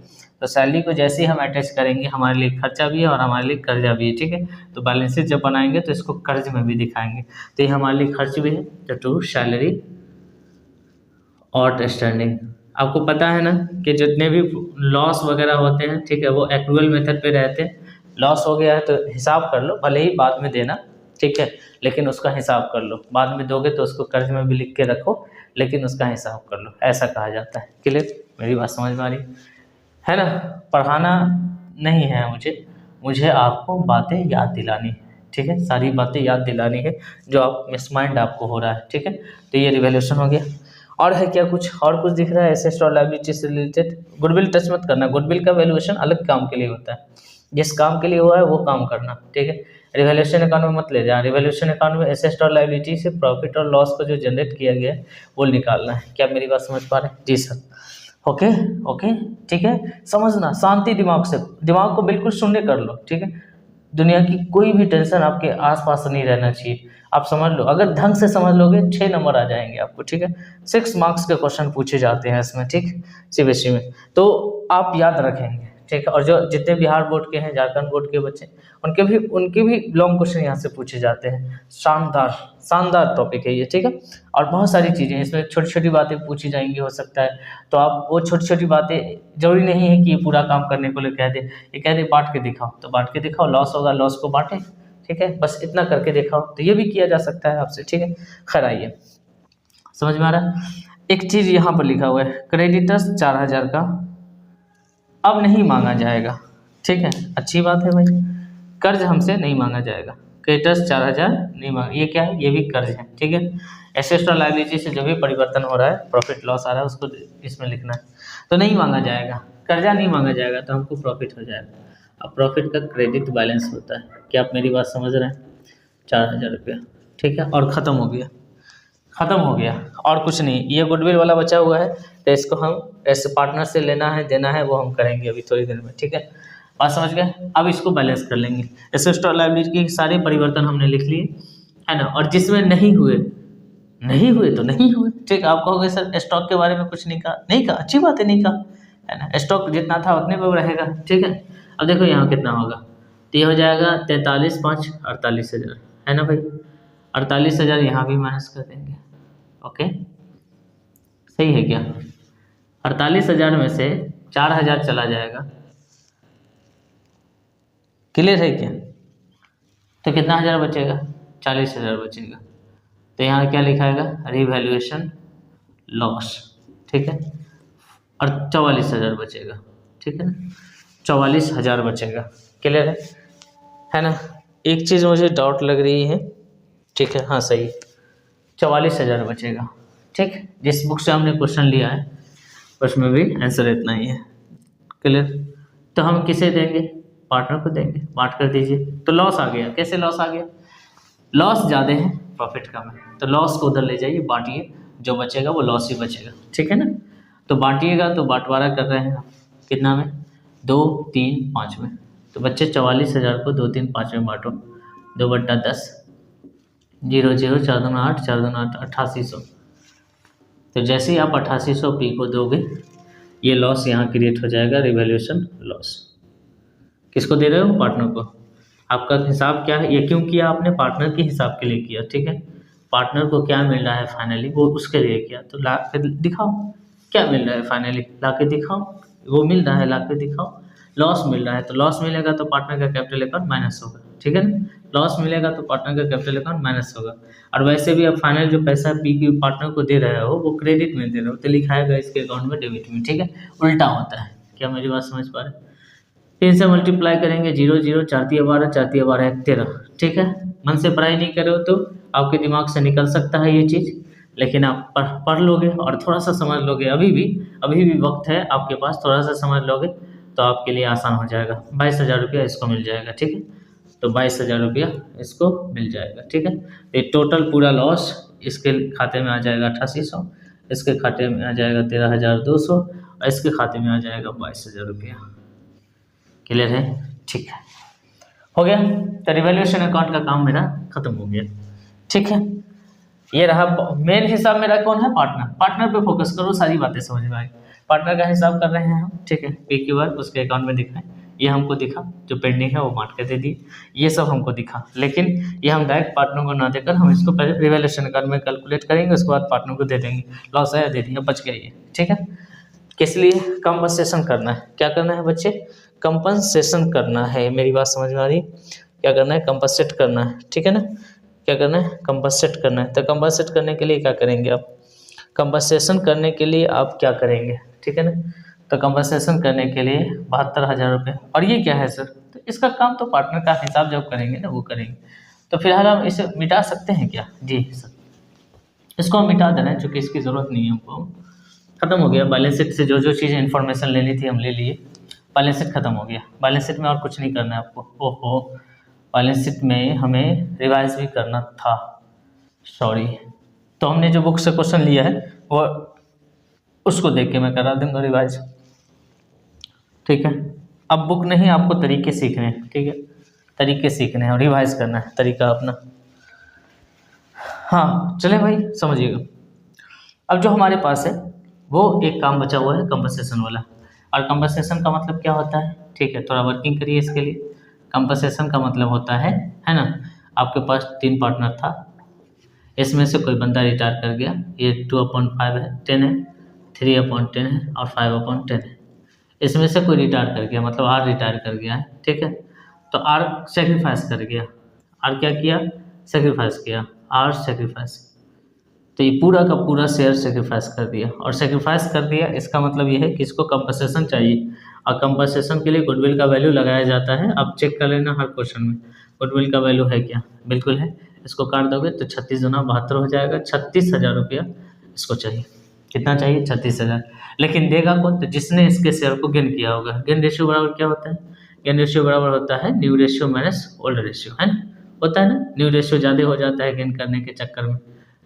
तो सैलरी को जैसे ही हम अटैच करेंगे, हमारे लिए खर्चा भी है और हमारे लिए कर्जा भी है। ठीक है, तो बैलेंस शीट जब बनाएंगे तो इसको कर्ज में भी दिखाएंगे, तो ये हमारे लिए खर्च भी है, तो टू सैलरी आउटस्टैंडिंग। आपको पता है ना कि जितने भी लॉस वगैरह होते हैं, ठीक है, वो एक्रूअल मेथड पे रहते हैं। लॉस हो गया है तो हिसाब कर लो, भले ही बाद में देना, ठीक है, लेकिन उसका हिसाब कर लो। बाद में दोगे तो उसको कर्ज में भी लिख के रखो, लेकिन उसका हिसाब कर लो, ऐसा कहा जाता है। क्लियर? मेरी बात समझ में आ रही है ना? पढ़ाना नहीं है मुझे आपको बातें याद दिलानी है। ठीक है, सारी बातें याद दिलानी है जो आप मिस माइंड आपको हो रहा है। ठीक है, तो ये रिवैल्यूएशन हो गया। और है क्या कुछ? और कुछ दिख रहा है एसेट्स और लायबिलिटी से रिलेटेड? गुडविल टच मत करना, गुडविल का वैल्यूएशन अलग काम के लिए होता है, जिस काम के लिए हुआ है वो काम करना। ठीक है, रिवैल्यूएशन अकाउंट में मत ले जाना। रिवैल्यूएशन अकाउंट में एसेट्स और लायबिलिटी से प्रॉफिट और लॉस को जो जनरेट किया गया है वो निकालना है। क्या मेरी बात समझ पा रहे हैं? जी सर, ओके ओके, ठीक है। समझना, शांति दिमाग से, दिमाग को बिल्कुल शून्य कर लो। ठीक है, दुनिया की कोई भी टेंशन आपके आसपास नहीं रहना चाहिए। आप समझ लो, अगर ढंग से समझ लोगे 6 नंबर आ जाएंगे आपको। ठीक है, 6 मार्क्स के क्वेश्चन पूछे जाते हैं इसमें, ठीक, सीबीएसई में, तो आप याद रखेंगे। ठीक है, और जो जितने बिहार बोर्ड के हैं, झारखंड बोर्ड के बच्चे, उनके भी लॉन्ग क्वेश्चन यहाँ से पूछे जाते हैं। शानदार टॉपिक है ये। ठीक है, और बहुत सारी चीज़ें इसमें, छोटी छोटी बातें पूछी जाएंगी, हो सकता है तो आप वो छोटी छोटी बातें, जरूरी नहीं है कि ये पूरा काम करने को लिए कह दे, ये कह दे बांट के दिखाओ, तो बांट के दिखाओ, लॉस होगा लॉस को बांटे। ठीक है, बस इतना करके दिखाओ, तो ये भी किया जा सकता है आपसे। ठीक है, खैर आइए, समझ में आ रहा है? एक चीज़ यहाँ पर लिखा हुआ है, क्रेडिटर्स 4,000 का अब नहीं मांगा जाएगा। ठीक है, अच्छी बात है भाई, कर्ज हमसे नहीं मांगा जाएगा। क्रेडिटर्स 4,000 नहीं मांगा, ये क्या है? ये भी कर्ज है। ठीक है, एसेट्स और लायबिलिटी से जो भी परिवर्तन हो रहा है, प्रॉफिट लॉस आ रहा है, उसको इसमें लिखना है। तो नहीं मांगा जाएगा, कर्जा नहीं मांगा जाएगा, तो हमको प्रॉफिट हो जाएगा। अब प्रॉफिट का क्रेडिट बैलेंस होता है। क्या आप मेरी बात समझ रहे हैं? 4,000 रुपया। ठीक है, और ख़त्म हो गया, और कुछ नहीं। ये गुडविल वाला बचा हुआ है, तो इसको हम ऐसे पार्टनर से लेना है देना है, वो हम करेंगे अभी थोड़ी देर में। ठीक है, बात समझ गए? अब इसको बैलेंस कर लेंगे। एसेट्स और लायबिलिटी के सारे परिवर्तन हमने लिख लिए, है ना, और जिसमें नहीं हुए तो नहीं हुए। ठीक, आप कहोगे सर स्टॉक के बारे में कुछ नहीं कहा, अच्छी बात है, नहीं कहा, है ना, स्टॉक जितना था उतने पर रहेगा। ठीक है, अब देखो यहाँ कितना होगा, तो ये हो जाएगा 43 5 48,000, है ना भाई। 48,000 यहाँ भी माइनस कर देंगे। ओके, सही है क्या? 48,000 में से 4,000 चला जाएगा, क्लियर है क्या? तो कितना हज़ार बचेगा? 40,000 बचेगा। तो यहाँ क्या लिखाएगा? रिवैल्यूएशन लॉस, ठीक है। और 44,000 बचेगा, ठीक है ना, 44,000 बचेगा, क्लियर है ना? एक चीज़ मुझे डाउट लग रही है, ठीक है, हाँ सही, 44,000 बचेगा, ठीक। जिस बुक से हमने क्वेश्चन लिया है उसमें भी आंसर इतना ही है, क्लियर। तो हम किसे देंगे? पार्टनर को देंगे, बांट कर दीजिए। तो लॉस आ गया, कैसे लॉस आ गया? लॉस ज़्यादा है, प्रॉफिट कम है, तो लॉस को उधर ले जाइए, बांटिए, जो बचेगा वो लॉस ही बचेगा, ठीक है ना। तो बांटिएगा तो बंटवारा कर रहे हैं आप, कितना में? 2, 3, 5 में। तो बच्चे 44,000 को 2, 3, 5 में बांटो, 2/10, 0, 0, 4 दूना 8, 4 दूना 8, 8800। तो जैसे ही आप 8800 पी को दोगे, ये लॉस यहाँ क्रिएट हो जाएगा, रिवैल्यूएशन लॉस। किसको दे रहे हो? पार्टनर को। आपका हिसाब क्या है? ये क्यों किया आपने? पार्टनर के हिसाब के लिए किया, ठीक है। पार्टनर को क्या मिल रहा है फाइनली, वो उसके लिए किया। तो ला के दिखाओ क्या मिल रहा है फाइनली, ला के दिखाओ। वो मिल रहा है, ला के दिखाओ। लॉस मिल रहा है, तो लॉस मिलेगा तो पार्टनर का कैपिटल अकाउंट माइनस होगा, ठीक है ना। लॉस मिलेगा तो पार्टनर का कैपिटल अकाउंट माइनस होगा। और वैसे भी आप फाइनल जो पैसा पी की पार्टनर को दे रहे हो वो क्रेडिट में दे रहे हो, तो लिखाएगा इसके अकाउंट में डेबिट में, ठीक है। उल्टा होता है, क्या मेरी बात समझ पा रहे? 3 से मल्टीप्लाई करेंगे, 0, 0, 4 × 12, 4 × 12 = 13, ठीक है। मन से पढ़ाई नहीं करे हो तो आपके दिमाग से निकल सकता है ये चीज़, लेकिन आप पढ़ लोगे और थोड़ा सा समझ लोगे, अभी भी वक्त है आपके पास, थोड़ा सा समझ लोगे तो आपके लिए आसान हो जाएगा। 22,000 रुपया इसको मिल जाएगा, ठीक है। तो 22,000 रुपया इसको मिल जाएगा, ठीक है। ये टोटल पूरा लॉस इसके खाते में आ जाएगा 8800, इसके खाते में आ जाएगा 13,200 और इसके खाते में आ जाएगा 22,000 रुपया, क्लियर है? ठीक है, हो गया। तो रिवैल्यूएशन अकाउंट का काम मेरा खत्म हो गया, ठीक है। ये रहा मेन हिसाब मेरा, कौन है? पार्टनर। पार्टनर पे फोकस करो, सारी बातें समझ में आई। पार्टनर का हिसाब कर रहे हैं हम, ठीक है। PQ उसके अकाउंट में दिखाएं, ये हमको दिखा, जो पेंडिंग है वो बांट के दे दिए, ये सब हमको दिखा। लेकिन ये हम डायरेक्ट पार्टनर को ना देकर हम इसको पहले रिवैल्यूएशन अकाउंट में कैलकुलेट करेंगे, उसके बाद पार्टनर को दे देंगे। लॉस आया, दे दिया, बच गया ये, ठीक है। किस लिए? कंपनसेशन करना है। क्या करना है बच्चे? कंपनसेशन करना है। मेरी बात समझ में आ रही? क्या करना है? कंपनसेट करना है, ठीक है ना। क्या करना है? कंपनसेट करना है। तो कंपनसेट करने के लिए क्या करेंगे आप? कंपनसेशन करने के लिए आप क्या करेंगे, ठीक है ना। तो कंपनसेशन करने के लिए 72,000 रुपये। और ये क्या है सर? तो इसका काम तो पार्टनर का हिसाब जब करेंगे ना वो करेंगे। तो फिलहाल हम इसे मिटा सकते हैं क्या? जी सर, इसको हम मिटा देना है, चूँकि इसकी ज़रूरत नहीं है हमको। ख़त्म हो गया। बैलेंस शीट से जो जो चीज़ें इन्फॉर्मेशन लेनी थी हम ले लिए। बैलेंस शीट खत्म हो गया। बैलेंस शीट में और कुछ नहीं करना है आपको। ओहो, बैलेंस शीट में हमें रिवाइज भी करना था, सॉरी। तो हमने जो बुक से क्वेश्चन लिया है वो उसको देख के मैं करा दूंगा रिवाइज, ठीक है। अब बुक नहीं, आपको तरीके सीखने हैं, ठीक है। तरीके सीखने हैं और रिवाइज करना है तरीका अपना। हाँ चले भाई, समझिएगा। अब जो हमारे पास है वो एक काम बचा हुआ है कंपनसेशन वाला। और कंपनसेशन का मतलब क्या होता है? ठीक है, थोड़ा वर्किंग करिए इसके लिए। कंपनसेशन का मतलब होता है ना, आपके पास 3 पार्टनर था, इसमें से कोई बंदा रिटायर कर गया, ये 2/5 है, 10 है, 3/10 है और 5/10 है। इसमें से कोई रिटायर कर गया, मतलब R रिटायर कर गया है, ठीक है। तो R सेक्रीफाइस कर गया। R क्या किया? सेक्रीफाइस किया। R सेक्रीफाइस, तो ये पूरा का पूरा शेयर सेक्रीफाइस कर दिया। और सेक्रीफाइस कर दिया इसका मतलब ये है कि इसको कंपनसेशन चाहिए, और कंपनसेशन के लिए गुडविल का वैल्यू लगाया जाता है। आप चेक कर लेना हर क्वेश्चन में गुडविल का वैल्यू है क्या, बिल्कुल है। इसको काट दोगे तो 36 × 72 हो जाएगा। 36,000 रुपया इसको चाहिए। कितना चाहिए? 36,000। लेकिन देगा कौन? तो जिसने इसके शेयर को गेन किया होगा। गेन रेशियो बराबर क्या होता है? गेन रेशियो बराबर होता है new ratio minus old ratio, है ना, होता है ना। न्यू रेशियो ज़्यादा हो जाता है गेन करने के चक्कर में।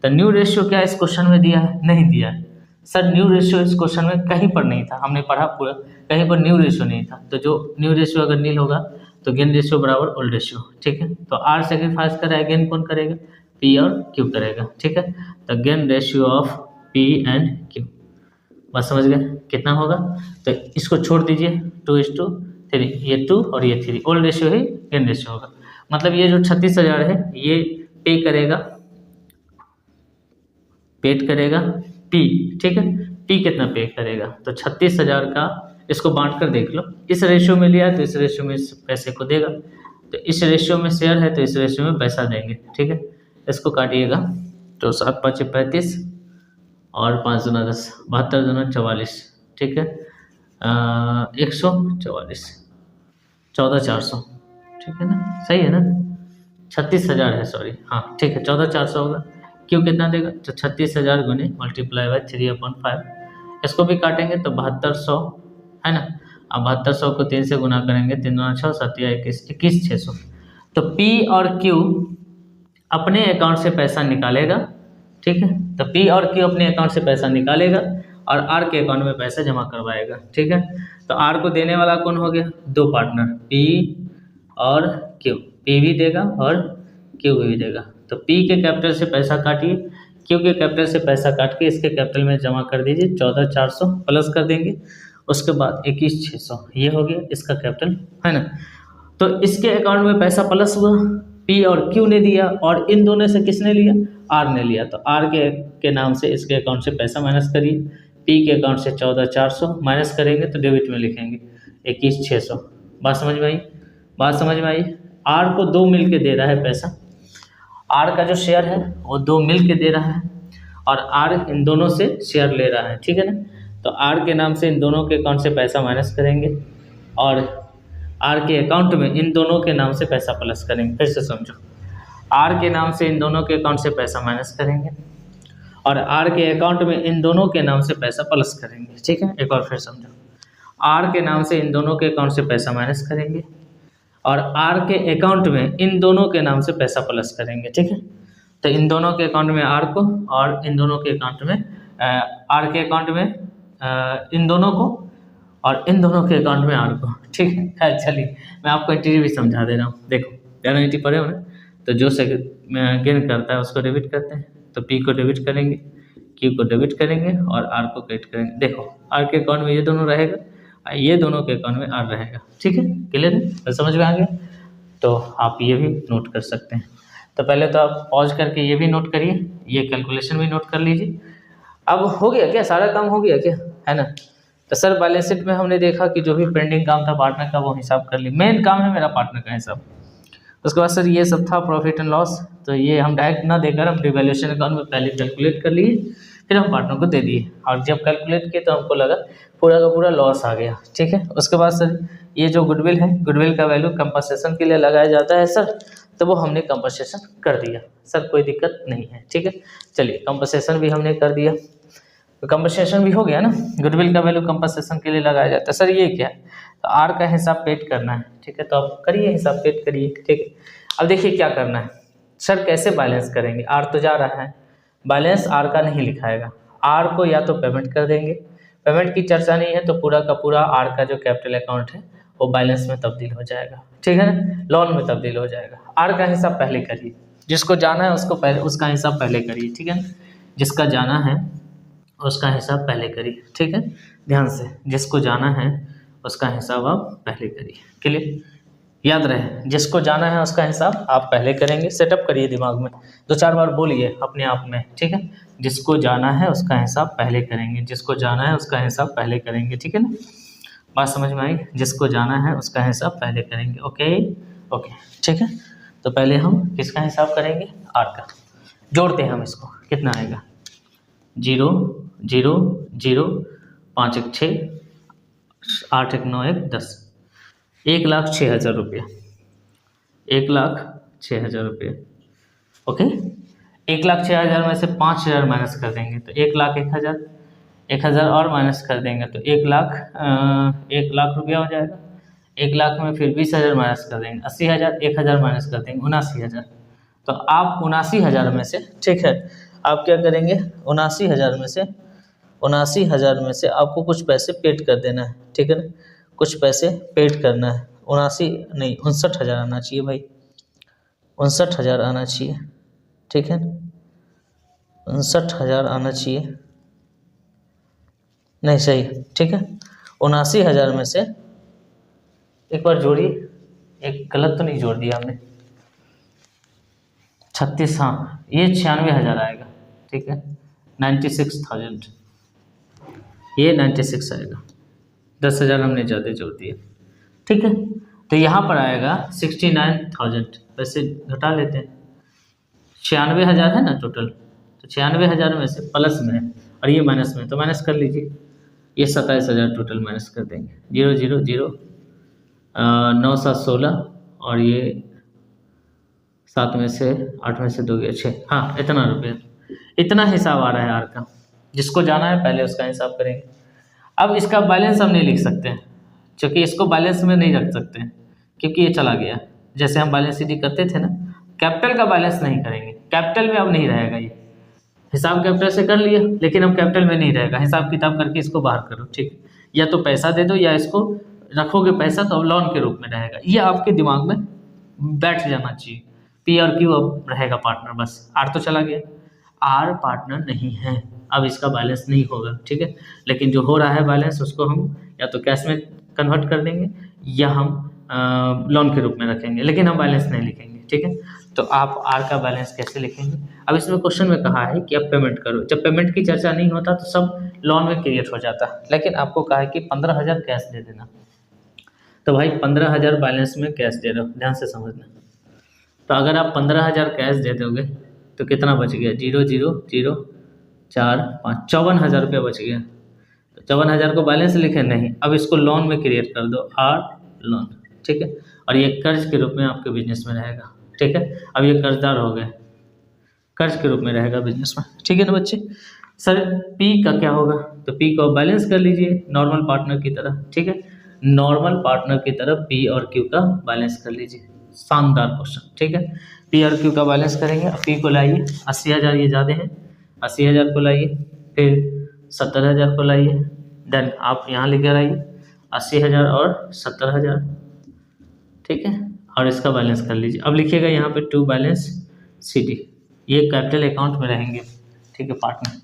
तो न्यू रेशियो क्या इस क्वेश्चन में दिया है? नहीं दिया है सर। न्यू रेशियो इस क्वेश्चन में कहीं पर नहीं था, हमने पढ़ा पूरा, कहीं पर न्यू रेशियो नहीं था। तो जो न्यू रेशियो अगर नील होगा तो गेन रेशियो बराबर ओल्ड रेशियो, ठीक है। तो R सेक्रीफाइस करेगा, गेन कौन करेगा? P और Q करेगा, ठीक है। तो gain ratio of P and Q, बस समझ गए कितना होगा। तो इसको छोड़ दीजिए, 2:3, ये 2 और ये 3, ओल्ड रेशियो ही गेन रेशियो होगा। मतलब ये जो 36,000 है ये पे करेगा पेड करेगा पी, ठीक है। पी कितना पे करेगा, तो 36,000 का इसको बांट कर देख लो, इस रेशियो में लिया है तो इस रेशियो में इस पैसे को देगा, तो इस रेशियो में शेयर है तो इस रेशियो में पैसा देंगे, ठीक है। इसको काटिएगा तो 7 5 35 और 5 दूना 10, 72 दूना 44, ठीक है। 144, 14,400, ठीक है ना, सही है ना। 36,000 है, सॉरी, हाँ ठीक है, 14,400 होगा। क्यों कितना देगा, तो 36,000 गुने मल्टीप्लाई बाय 3/5, इसको भी काटेंगे तो 7200 है ना। अब 7200 को 3 से गुना करेंगे, 3 दूना 6, 7 या 21, 21,600। तो पी और क्यू अपने अकाउंट से पैसा निकालेगा, ठीक है। तो पी और क्यू अपने अकाउंट से पैसा निकालेगा और आर के अकाउंट में पैसा जमा करवाएगा, ठीक है। तो आर को देने वाला कौन हो गया, दो पार्टनर पी और क्यू, पी भी देगा और क्यू भी देगा। तो पी के कैपिटल से पैसा काटिए, क्यू के कैपिटल से पैसा काट के इसके कैपिटल में जमा कर दीजिए, 14,400 प्लस कर देंगे, उसके बाद 21,600, ये हो गया इसका कैपिटल, है ना। तो इसके अकाउंट में पैसा प्लस हुआ, पी और क्यू ने दिया, और इन दोनों से किसने लिया, आर ने लिया। तो आर के नाम से इसके अकाउंट से पैसा माइनस करिए, पी के अकाउंट से 14,400 माइनस करेंगे तो डेबिट में लिखेंगे 21,600। बात समझ में आई, बात समझ में आई। आर को दो मिल के दे रहा है पैसा, आर का जो शेयर है वो दो मिल के दे रहा है, और आर इन दोनों से शेयर ले रहा है, ठीक है ना। तो आर के नाम से इन दोनों के अकाउंट से पैसा माइनस करेंगे, और आर के अकाउंट में इन दोनों के नाम से पैसा प्लस करेंगे। फिर से समझो, आर के नाम से इन दोनों के अकाउंट से पैसा माइनस करेंगे, और आर के अकाउंट में इन दोनों के नाम से पैसा प्लस करेंगे, ठीक है। एक बार फिर समझो, आर के नाम से इन दोनों के अकाउंट से पैसा माइनस करेंगे, और आर के अकाउंट में इन दोनों के नाम से पैसा प्लस करेंगे, ठीक है। तो इन दोनों के अकाउंट में आर को, और इन दोनों के अकाउंट में आर के अकाउंट में इन दोनों को, और इन दोनों के अकाउंट में आर को, ठीक है। चलिए मैं आपको इंटीरियर भी समझा दे रहा हूँ। देखो यूनिटी पढ़े हो ना, तो जो से गेन करता है उसको डेबिट करते हैं, तो पी को डेबिट करेंगे, क्यू को डेबिट करेंगे, और आर को क्रेडिट करेंगे। देखो आर के अकाउंट में ये दोनों रहेगा, ये दोनों के अकाउंट में आर रहेगा, ठीक है। क्लियर है, तो समझ में आ गया। तो आप ये भी नोट कर सकते हैं। तो पहले तो आप पॉज करके ये भी नोट करिए, ये कैलकुलेशन भी नोट कर लीजिए। अब हो गया क्या, सारा काम हो गया क्या, है ना। तो सर बैलेंस शीट में हमने देखा कि जो भी पेंडिंग काम था पार्टनर का वो हिसाब कर ली, मेन काम है मेरा पार्टनर का हिसाब। उसके बाद सर ये सब था प्रॉफिट एंड लॉस, तो ये हम डायरेक्ट ना देकर हम डिवैल्यूएशन अकाउंट में पहले कैलकुलेट कर लिए, फिर हम पार्टनर को दे दिए, और जब कैलकुलेट किए तो हमको लगा पूरा का पूरा लॉस आ गया, ठीक है। उसके बाद सर ये जो गुडविल है, गुडविल का वैल्यू कंपनसेशन के लिए लगाया जाता है सर, तो वो हमने कंपनसेशन कर दिया सर, कोई दिक्कत नहीं है, ठीक है। चलिए कंपनसेशन भी हमने कर दिया, तो कंपनसेशन भी हो गया ना। गुडविल का वैल्यू कंपनसेशन के लिए लगाया जाता है। सर ये क्या है, तो आर का हिसाब पेड करना है, ठीक है। तो आप करिए हिसाब पेड करिए, ठीक है। अब देखिए क्या करना है सर, कैसे बैलेंस करेंगे, आर तो जा रहा है, बैलेंस आर का नहीं लिखाएगा, आर को या तो पेमेंट कर देंगे, पेमेंट की चर्चा नहीं है तो पूरा का पूरा आर का जो कैपिटल अकाउंट है वो बैलेंस में तब्दील हो जाएगा, ठीक है ना, लोन में तब्दील हो जाएगा। आर का हिसाब पहले करिए, जिसको जाना है उसको पहले, उसका हिसाब पहले करिए, ठीक है। जिसका जाना है उसका हिसाब पहले करिए, ठीक है। ध्यान से, जिसको जाना है उसका हिसाब आप पहले करिए, क्लियर, याद रहे, जिसको जाना है उसका हिसाब आप पहले करेंगे। सेटअप करिए दिमाग में, 2-4 बार बोलिए अपने आप में, ठीक है। जिसको जाना है उसका हिसाब पहले करेंगे, जिसको जाना है उसका हिसाब पहले करेंगे, ठीक है ना। बात समझ में आई, जिसको जाना है उसका हिसाब पहले करेंगे, ओके ओके, ठीक है। तो पहले हम किसका हिसाब करेंगे, आर का। जोड़ते हैं हम इसको, कितना आएगा, 0 0 0 5 1 6 8 1 9 1 10, 1,06,000 रुपये, 1,06,000 रुपये, ओके। 1,06,000 में से 5,000 माइनस कर देंगे तो 1,01,000, 1,000 और माइनस कर देंगे तो 1,00,000 रुपया हो जाएगा। 1,00,000 में फिर 20,000 माइनस कर देंगे 80,000, 1,000 माइनस कर देंगे 79,000। तो आप 79,000 में से, ठीक है, आप क्या करेंगे, 79,000 में से आपको कुछ पैसे पेड कर देना है, ठीक है ना, कुछ पैसे पेड करना है। 59,000 आना चाहिए भाई, 59,000 आना चाहिए, ठीक है, 59,000 आना चाहिए, नहीं सही, ठीक है। 79,000 में से एक बार जोड़िए, एक गलत तो नहीं जोड़ दिया हमने, 36, हाँ ये 96,000 आएगा, ठीक है, 96,000, ये 96 आएगा, 10,000 हमने ज़्यादा जोड़ दिया, ठीक है। तो यहाँ पर आएगा 69,000, वैसे घटा लेते हैं, 96,000 है ना टोटल, तो 96,000 में से प्लस में है और ये माइनस में, तो माइनस कर लीजिए, ये 27,000 टोटल माइनस कर देंगे, 0 0 0, 9 7 16 और ये 7 में से 8 में से 2 गया 6, हाँ इतना रुपया, इतना हिसाब आ रहा है आर का। जिसको जाना है पहले उसका हिसाब करेंगे। अब इसका बैलेंस हम नहीं लिख सकते हैं, क्योंकि इसको बैलेंस में नहीं रख सकते हैं, क्योंकि ये चला गया। जैसे हम बैलेंस शीट करते थे ना, कैपिटल का बैलेंस नहीं करेंगे, कैपिटल में अब नहीं रहेगा, ये हिसाब कैपिटल से कर लिया लेकिन अब कैपिटल में नहीं रहेगा, हिसाब किताब करके इसको बाहर करो, ठीक है। या तो पैसा दे दो या इसको रखोगे पैसा तो अब लोन के रूप में रहेगा, ये आपके दिमाग में बैठ जाना चाहिए। पी और क्यू अब रहेगा पार्टनर, बस आर तो चला गया, आर पार्टनर नहीं है, अब इसका बैलेंस नहीं होगा, ठीक है। लेकिन जो हो रहा है बैलेंस उसको हम या तो कैश में कन्वर्ट कर देंगे या हम लोन के रूप में रखेंगे, लेकिन हम बैलेंस नहीं लिखेंगे, ठीक है। तो आप आर का बैलेंस कैसे लिखेंगे? अब इसमें क्वेश्चन में कहा है कि आप पेमेंट करो, जब पेमेंट की चर्चा नहीं होता तो सब लोन में क्रिएट हो जाता, लेकिन आपको कहा है कि 15,000 कैश दे देना, तो भाई 15,000 बैलेंस में कैश दे रहे हो, ध्यान से समझना। तो अगर आप 15,000 कैश दे दोगे तो कितना बच गया? 0 0 0 4 5, 54,000 रुपया बच गया। तो 54,000 को बैलेंस लिखे नहीं, अब इसको लोन में क्रिएट कर दो, आर लोन, ठीक है। और ये कर्ज के रूप में आपके बिजनेस में रहेगा, ठीक है। अब ये कर्जदार हो गए, कर्ज के रूप में रहेगा बिजनेस में, ठीक है ना बच्चे। सर पी का क्या होगा? तो पी को बैलेंस कर लीजिए नॉर्मल पार्टनर की तरह, ठीक है। नॉर्मल पार्टनर की तरह पी और क्यू का बैलेंस कर लीजिए, शानदार क्वेश्चन, ठीक है। पी और क्यू का बैलेंस करेंगे, पी को लाइए 80,000, ये ज़्यादा है, 80,000 को लाइए, फिर 70,000 को लाइए, देन आप यहाँ लेकर आइए 80,000 और 70,000, ठीक है। और इसका बैलेंस कर लीजिए। अब लिखिएगा यहाँ पे टू बैलेंस सी डी, ये कैपिटल अकाउंट में रहेंगे, ठीक है पार्टनर।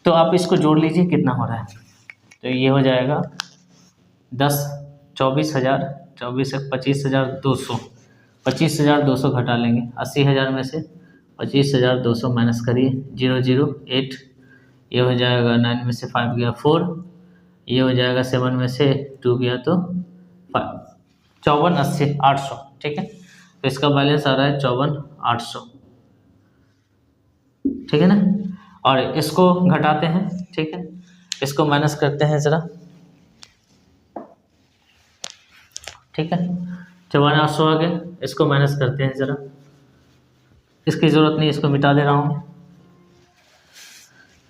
तो आप इसको जोड़ लीजिए कितना हो रहा है, तो ये हो जाएगा 10 24,000, 24 से 25,200, 25,200 घटा लेंगे 80,000 में से, 25,200 माइनस करिए, 0 0 8, ये हो जाएगा 9 में से 5 गया 4, ये हो जाएगा 7 में से 2 गया तो 5, 54 80 800, ठीक है। तो इसका बैलेंस आ रहा है 54 800, ठीक है ना। और इसको घटाते हैं, ठीक है, इसको माइनस करते हैं ज़रा, ठीक है। 54 800 आ गया, इसको माइनस करते हैं ज़रा, इसकी ज़रूरत नहीं, इसको मिटा दे रहा हूँ।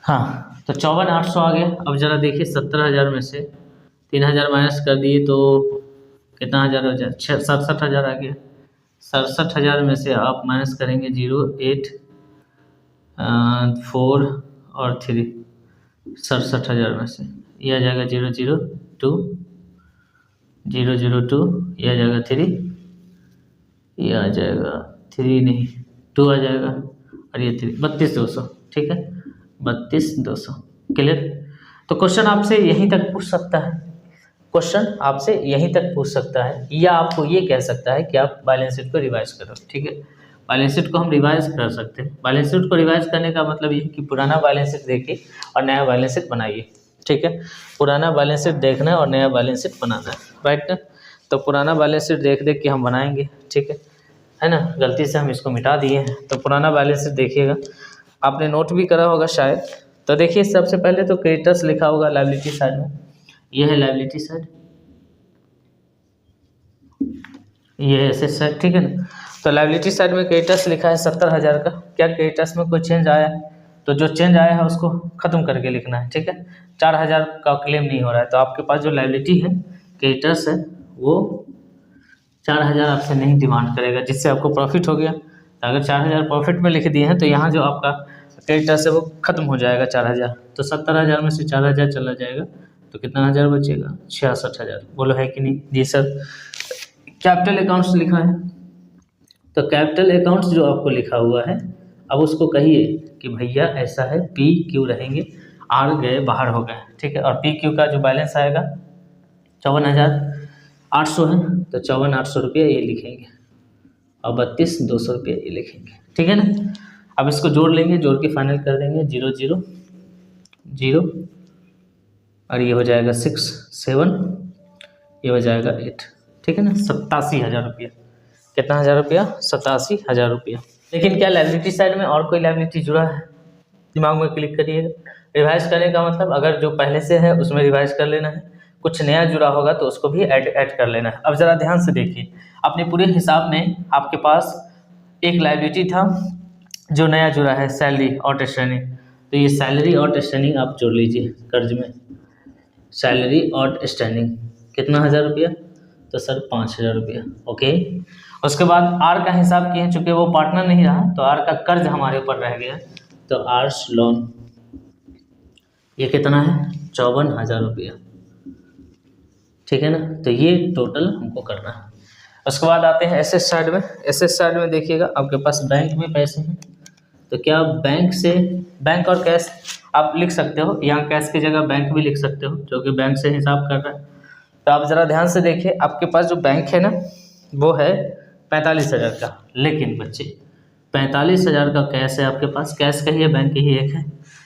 हाँ, तो 54 800 आ गया। अब ज़रा देखिए 70,000 में से 3,000 माइनस कर दिए तो कितना हज़ार हो जाए? 67,000 आ गया। 67,000 में से आप माइनस करेंगे 0 8 4 और 3, 67,000 में से ये आ जाएगा 0 0 2, 0 0 2, ये आ जाएगा 3, ये आ जाएगा 3 नहीं 2 आ जाएगा, और ये 3, 32,200, ठीक है, 32,200, क्लियर। तो क्वेश्चन आपसे यहीं तक पूछ सकता है, क्वेश्चन आपसे यहीं तक पूछ सकता है, या आपको ये कह सकता है कि आप बैलेंस शीट को रिवाइज करो, ठीक है। बैलेंस शीट को हम रिवाइज कर सकते हैं। बैलेंस शीट को रिवाइज करने का मतलब ये है कि पुराना बैलेंस शीट देखिए और नया बैलेंस शीट बनाइए, ठीक है। पुराना बैलेंस शीट देखना है और नया बैलेंस शीट बनाना है, राइट ना। तो पुराना बैलेंस शीट देख देख के हम बनाएंगे, ठीक है ना। गलती से हम इसको मिटा दिए हैं, तो पुराना बैलेंस शीट देखिएगा, आपने नोट भी करा होगा शायद। तो देखिए सबसे पहले तो क्रेडिटर्स लिखा होगा लायबिलिटी साइड में, ये है लायबिलिटी साइड, ये है एसेट साइड, ठीक है ना। तो लायबिलिटी साइड में क्रेडिटर्स लिखा है 70,000 का। क्या क्रेडिटर्स में कोई चेंज आया है? तो जो चेंज आया है उसको ख़त्म करके लिखना है, ठीक है। 4,000 का क्लेम नहीं हो रहा है, तो आपके पास जो लायबिलिटी है क्रेडिटर्स है वो 4,000 आपसे नहीं डिमांड करेगा, जिससे आपको प्रॉफिट हो गया। तो अगर 4,000 प्रॉफिट में लिख दिए हैं तो यहाँ जो आपका क्रेडिटर्स है वो खत्म हो जाएगा 4,000। तो 70,000 में से 4,000 चला जाएगा तो कितना हज़ार बचेगा? 66,000। बोलो है कि नहीं? जी सर। कैपिटल अकाउंट्स लिखा है, तो कैपिटल अकाउंट्स जो आपको लिखा हुआ है अब उसको कहिए कि भैया ऐसा है, पी क्यू रहेंगे, आर गए बाहर हो गए, ठीक है। और पी क्यू का जो बैलेंस आएगा 54,800 है, तो 54,800 रुपये ये लिखेंगे और 32,200 रुपये ये लिखेंगे, ठीक है ना। अब इसको जोड़ लेंगे, जोड़ के फाइनल कर देंगे 0 0 0 और ये हो जाएगा 6 7, ये हो जाएगा 8, ठीक है ना। 87,000 रुपया। कितना हज़ार रुपया? 87,000 रुपया। लेकिन क्या लाइबिलिटी साइड में और कोई लाइबिलिटी जुड़ा है? दिमाग में क्लिक करिएगा। रिवाइज करने का मतलब अगर जो पहले से है उसमें रिवाइज कर लेना है, कुछ नया जुड़ा होगा तो उसको भी ऐड कर लेना है। अब ज़रा ध्यान से देखिए, अपने पूरे हिसाब में आपके पास एक लाइबिलिटी था जो नया जुड़ा है, सैलरी आउटस्टैंडिंग। तो ये सैलरी आउटस्टैंडिंग आप जोड़ लीजिए कर्ज में, सैलरी आउटस्टैंडिंग कितना हज़ार रुपया? तो सर 5,000 रुपया। ओके, उसके बाद आर का हिसाब किए, चूँकि वो पार्टनर नहीं रहा तो आर का कर्ज हमारे ऊपर रह गया, तो आर्स लोन ये कितना है? 54,000 रुपया, ठीक है ना। तो ये टोटल हमको करना है। उसके बाद आते हैं एसेट साइड में। एसेट साइड में देखिएगा आपके पास बैंक में पैसे हैं, तो क्या बैंक से, बैंक और कैश आप लिख सकते हो, यहाँ कैश की जगह बैंक भी लिख सकते हो, जो कि बैंक से हिसाब कर रहा है। तो आप ज़रा ध्यान से देखिए, आपके पास जो बैंक है ना वो है 45,000 का, लेकिन बच्चे 45,000 का कैश है आपके पास, कैश का ही है, बैंक ही एक है।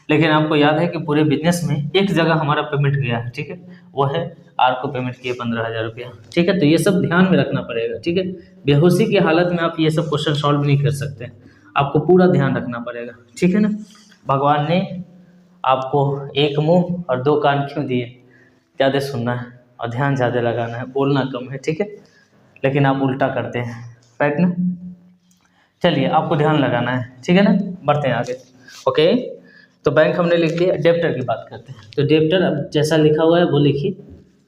लेकिन आपको याद है कि पूरे बिजनेस में एक जगह हमारा पेमेंट गया है, ठीक है, वो है आर को पेमेंट किए 15,000 रुपया, ठीक है। तो ये सब ध्यान में रखना पड़ेगा, ठीक है। बेहोशी की हालत में आप ये सब क्वेश्चन सॉल्व नहीं कर सकते, आपको पूरा ध्यान रखना पड़ेगा, ठीक है ना। भगवान ने आपको एक मुंह और दो कान क्यों दिए? ज़्यादा सुनना है और ध्यान ज़्यादा लगाना है, बोलना कम है, ठीक है। लेकिन आप उल्टा करते हैं, राइट ना। चलिए, आपको ध्यान लगाना है, ठीक है ना। बढ़ते हैं आगे। ओके, तो बैंक हमने लिख दिया। डेप्टर की बात करते हैं। तो डेप्टर अब जैसा लिखा हुआ है वो लिखिए।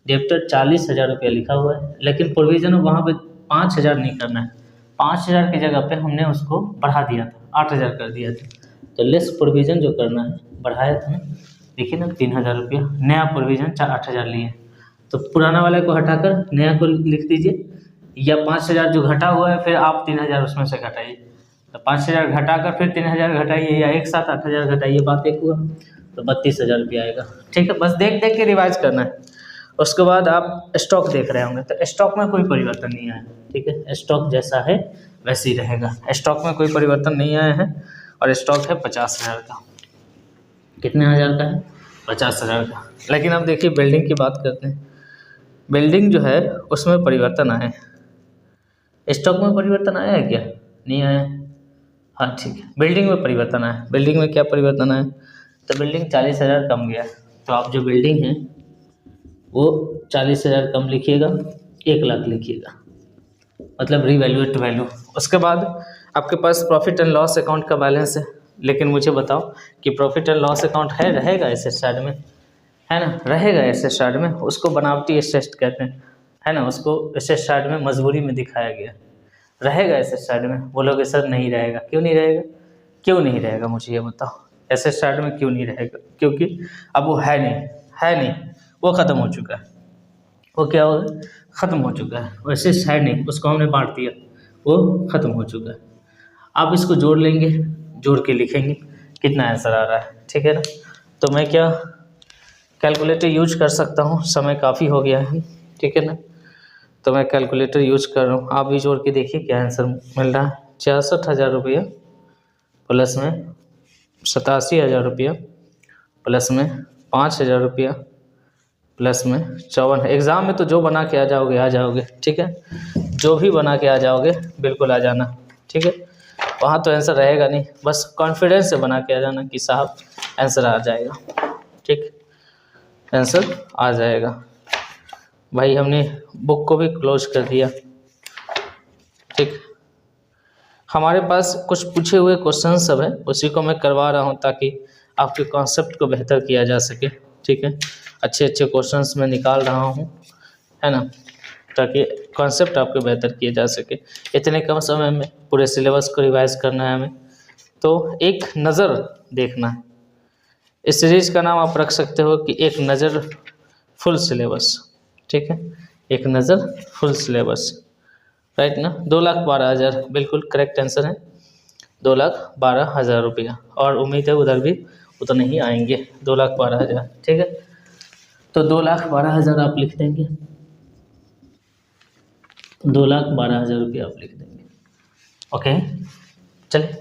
डेप्टर 40,000 रुपया लिखा हुआ है, लेकिन प्रोविज़न वहाँ पे 5,000 नहीं करना है। 5,000 की जगह पे हमने उसको बढ़ा दिया था, 8,000 कर दिया था। तो लेस प्रोविज़न जो करना है, बढ़ाया था ना, देखिए ना 3,000 रुपया, नया प्रोविज़न 8,000 लिए, तो पुराना वाले को हटाकर नया को लिख दीजिए, या 5,000 जो घटा हुआ है फिर आप 3,000 उसमें से घटाइए। तो 5,000 घटाकर फिर 3,000 घटाइए, या एक साथ 8,000 घटाइए, बात एक हुआ, तो 32,000 रुपया आएगा, ठीक है। बस देख देख के रिवाइज करना है। उसके बाद आप स्टॉक देख रहे होंगे, तो स्टॉक में कोई परिवर्तन नहीं आया, ठीक है। स्टॉक जैसा है वैसे ही रहेगा, स्टॉक में कोई परिवर्तन नहीं आया है, और स्टॉक है 50,000 का। कितने हज़ार का है? 50,000 का। लेकिन अब देखिए बिल्डिंग की बात करते हैं। बिल्डिंग जो है उसमें परिवर्तन आए, स्टॉक में परिवर्तन आया है क्या? नहीं आया। हाँ ठीक है, बिल्डिंग में परिवर्तन आया। बिल्डिंग में क्या परिवर्तन आया? तो बिल्डिंग 40,000 कम गया, तो आप जो बिल्डिंग है वो 40,000 कम लिखिएगा, 1,00,000 लिखिएगा, मतलब रीवैल्यूएट वैल्यू। उसके बाद आपके पास प्रॉफिट एंड लॉस अकाउंट का बैलेंस है, लेकिन मुझे बताओ कि प्रॉफिट एंड लॉस अकाउंट है, रहेगा एसेट साइड में, है ना, रहेगा एसेट साइड में। उसको बनावटी एसेट कहते हैं, है ना, उसको एसेट साइड में मजबूरी में दिखाया गया, रहेगा एसेट साइड में। बोलोगे सर नहीं रहेगा, क्यों नहीं रहेगा? क्यों नहीं रहेगा मुझे ये बताओ, एसेट साइड में क्यों नहीं रहेगा? क्योंकि अब वो है नहीं, है नहीं, वो ख़त्म हो चुका है। वो क्या हो गया? ख़त्म हो चुका है। वैसे साइड नहीं, उसको हमने बांट दिया, वो ख़त्म हो चुका है। आप इसको जोड़ लेंगे, जोड़ के लिखेंगे कितना आंसर आ रहा है, ठीक है ना। तो मैं क्या कैलकुलेटर यूज कर सकता हूँ, समय काफ़ी हो गया है, ठीक है ना। तो मैं कैलकुलेटर यूज कर रहा हूँ, आप भी जोड़ के देखिए क्या आंसर मिल रहा है। 66,000 रुपया प्लस में 87,000 रुपया प्लस में 5,000 रुपया प्लस में 54। एग्ज़ाम में तो जो बना के आ जाओगे, ठीक है, जो भी बना के आ जाओगे बिल्कुल आ जाना, ठीक है। वहाँ तो आंसर रहेगा नहीं, बस कॉन्फिडेंस से बना के आ जाना कि साहब आंसर आ जाएगा, ठीक, आंसर आ जाएगा। भाई हमने बुक को भी क्लोज कर दिया, ठीक। हमारे पास कुछ पूछे हुए क्वेश्चन सब है, उसी को मैं करवा रहा हूँ ताकि आपके कॉन्सेप्ट को बेहतर किया जा सके, ठीक है। अच्छे अच्छे क्वेश्चंस मैं निकाल रहा हूँ, है ना, ताकि कॉन्सेप्ट आपके बेहतर किए जा सके। इतने कम समय में पूरे सिलेबस को रिवाइज करना है हमें, तो एक नज़र देखना है। इस सीरीज़ का नाम आप रख सकते हो कि एक नज़र फुल सिलेबस, ठीक है, एक नज़र फुल सिलेबस, राइट ना। 2,12,000 बिल्कुल करेक्ट आंसर है, 2,12,000 रुपया, और उम्मीद है उधर भी उतने ही आएंगे, 2,12,000, ठीक है। तो 2,12,000 आप लिख देंगे, 2,12,000 रुपया आप लिख देंगे, ओके। चलिए,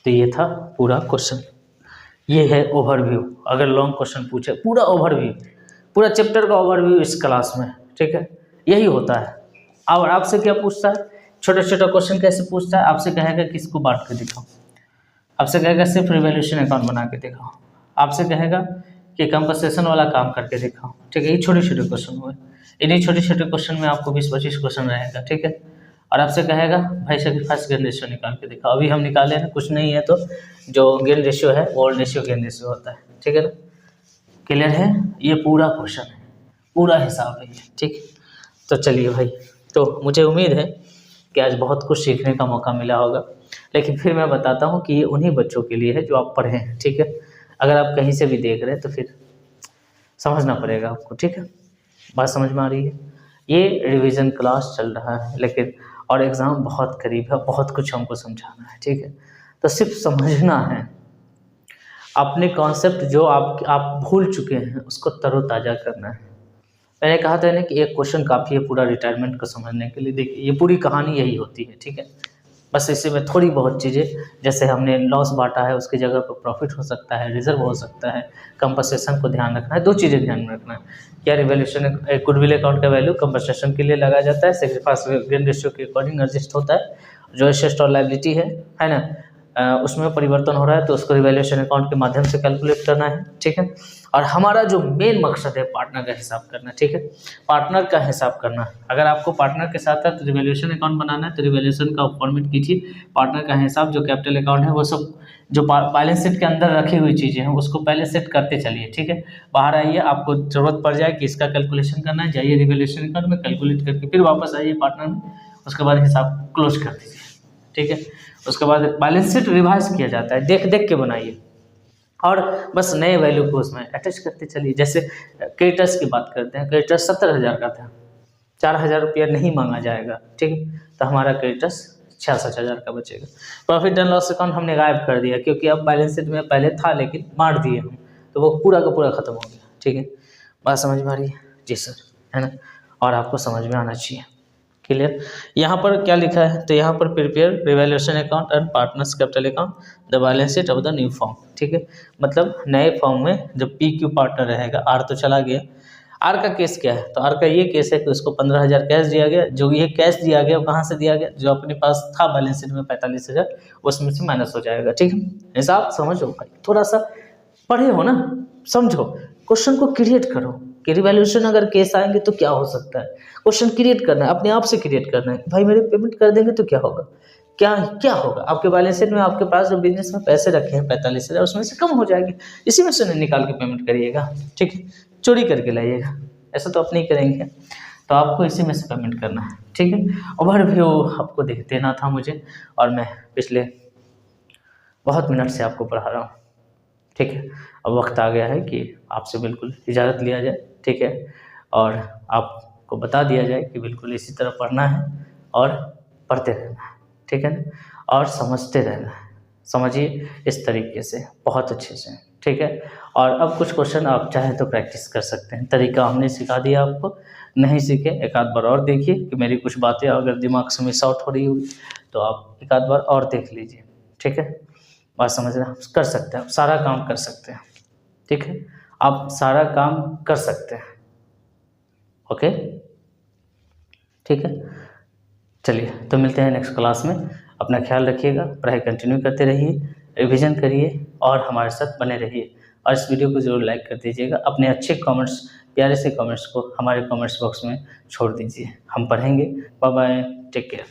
तो ये था पूरा क्वेश्चन, ये है ओवरव्यू। अगर लॉन्ग क्वेश्चन पूछे, पूरा ओवरव्यू, पूरा चैप्टर का ओवरव्यू इस क्लास में, ठीक है, यही होता है। और आपसे क्या पूछता है, छोटा छोटा क्वेश्चन कैसे पूछता है, आपसे कहेगा कि इसको बांट के दिखाओ, आपसे कहेगा सिर्फ रिवैल्यूएशन अकाउंट बना के दिखाओ, आपसे कहेगा कि कंपनसेशन वाला काम करके दिखाओ, ठीक है। ये छोटे छोटे क्वेश्चन हुए, इन्हीं छोटे छोटे क्वेश्चन में आपको 20-25 क्वेश्चन रहेगा, ठीक है। और आपसे कहेगा भाई सेक्रीफाइस गेन रेशियो निकाल के दिखाओ। अभी हम निकाले हैं, कुछ नहीं है तो जो गेन रेशियो है वो ओल्ड रेशियो गेन रेशियो होता है, ठीक है ना। क्लियर है, ये पूरा क्वेश्चन है, पूरा हिसाब है ये, ठीक। तो चलिए भाई, तो मुझे उम्मीद है कि आज बहुत कुछ सीखने का मौका मिला होगा, लेकिन फिर मैं बताता हूँ कि ये उन्हीं बच्चों के लिए है जो आप पढ़े हैं, ठीक है। अगर आप कहीं से भी देख रहे हैं तो फिर समझना पड़ेगा आपको, ठीक है। बात समझ में आ रही है। ये रिवीजन क्लास चल रहा है, लेकिन और एग्ज़ाम बहुत करीब है, बहुत कुछ हमको समझाना है, ठीक है। तो सिर्फ समझना है, अपने कॉन्सेप्ट जो आप भूल चुके हैं उसको तरोताज़ा करना है। मैंने कहा था ना कि एक क्वेश्चन काफ़ी है पूरा रिटायरमेंट को समझने के लिए। देखिए ये पूरी कहानी यही होती है, ठीक है। बस इसी में थोड़ी बहुत चीज़ें, जैसे हमने लॉस बांटा है उसकी जगह पर प्रॉफिट हो सकता है, रिजर्व हो सकता है, कंपनसेशन को ध्यान रखना है। दो चीज़ें ध्यान में रखना है, क्या रिवैल्यूएशन गुडविल अकाउंट का वैल्यू कंपनसेशन के लिए लगाया जाता है, सेक्रीफाइस गेन रेशियो के अकॉर्डिंग एडजस्ट होता है, जो एसेट और लायबिलिटी है ना, उसमें परिवर्तन हो रहा है तो उसको रिवैल्यूएशन अकाउंट के माध्यम से कैलकुलेट करना है, ठीक है। और हमारा जो मेन मकसद है पार्टनर का हिसाब करना, ठीक है, पार्टनर का हिसाब करना। अगर आपको पार्टनर के साथ साथ रिवैल्यूएशन अकाउंट बनाना है तो रिवैल्यूएशन का फॉर्मेट कीजिए, पार्टनर का हिसाब जो कैपिटल अकाउंट है वो सब जो बैलेंस शीट के अंदर रखी हुई चीज़ें हैं उसको पहले सेट करते चलिए, ठीक है। बाहर आइए, आपको जरूरत पड़ जाए कि इसका कैलकुलेशन करना है, जाइए रिवैल्यूएशन अकाउंट में कैलकुलेट करके फिर वापस आइए पार्टनर में, उसके बाद हिसाब क्लोज कर दीजिए, ठीक है। उसके बाद बैलेंस शीट रिवाइज किया जाता है, देख देख के बनाइए और बस नए वैल्यू को उसमें अटैच करते चलिए। जैसे क्रेडिटर्स की बात करते हैं, क्रेडिटर्स 70,000 का था, 4,000 रुपया नहीं मांगा जाएगा, ठीक है, तो हमारा क्रेडिटर्स 66,000 का बचेगा। प्रॉफिट एंड लॉस अकाउंट हमने गायब कर दिया क्योंकि अब बैलेंस शीट में पहले था लेकिन बांट दिए हम, तो वो पूरा का पूरा खत्म हो गया, ठीक है। बात समझ में आ रही है? जी सर, है ना। और आपको समझ में आना चाहिए। क्लियर। यहाँ पर क्या लिखा है, तो यहाँ पर prepare revaluation account and partners capital account the balance sheet of the new form, ठीक है। मतलब नए फॉर्म में जब पी क्यू पार्टनर रहेगा, आर तो चला गया, आर का केस क्या है, तो आर का ये केस है कि उसको 15,000 कैश दिया गया, जो ये कैश दिया गया वो कहाँ से दिया गया, जो अपने पास था बैलेंस शीट में 45,000, उसमें से माइनस हो जाएगा, ठीक है। हिसाब समझो भाई, थोड़ा सा पढ़े हो ना, समझो, क्वेश्चन को क्रिएट करो कि रिवैल्यूएशन अगर केस आएंगे तो क्या हो सकता है। क्वेश्चन क्रिएट करना है, अपने आप से क्रिएट करना है। भाई मेरे पेमेंट कर देंगे तो क्या होगा, क्या क्या होगा, आपके बैलेंस शीट में आपके पास जो बिजनेस में पैसे रखे हैं 45,000 उसमें से कम हो जाएंगे, इसी में से निकाल के पेमेंट करिएगा, ठीक है। चोरी करके लाइएगा, ऐसा तो आप नहीं करेंगे, तो आपको इसी में से पेमेंट करना है, ठीक है। ओवरव्यू आपको देना था मुझे, और मैं पिछले बहुत मिनट से आपको पढ़ा रहा हूँ, ठीक है। अब वक्त आ गया है कि आपसे बिल्कुल इजाज़त लिया जाए, ठीक है, और आपको बता दिया जाए कि बिल्कुल इसी तरह पढ़ना है और पढ़ते रहना है, ठीक है ना, और समझते रहना है। समझिए इस तरीके से बहुत अच्छे से, ठीक है। और अब कुछ क्वेश्चन आप चाहें तो प्रैक्टिस कर सकते हैं, तरीका हमने सिखा दिया आपको, नहीं सीखे एक आध बार और देखिए कि मेरी कुछ बातें अगर दिमाग से मिस आउट हो रही होगी तो आप एक आध बार और देख लीजिए, ठीक है। बात समझना, कर सकते हैं, आप सारा काम कर सकते हैं, ठीक है, आप सारा काम कर सकते हैं, ओके, ठीक है। चलिए तो मिलते हैं नेक्स्ट क्लास में, अपना ख्याल रखिएगा, पढ़ाई कंटिन्यू करते रहिए, रिवीजन करिए और हमारे साथ बने रहिए, और इस वीडियो को ज़रूर लाइक कर दीजिएगा। अपने अच्छे कमेंट्स, प्यारे से कमेंट्स को हमारे कमेंट्स बॉक्स में छोड़ दीजिए, हम पढ़ेंगे। Bye bye, take care.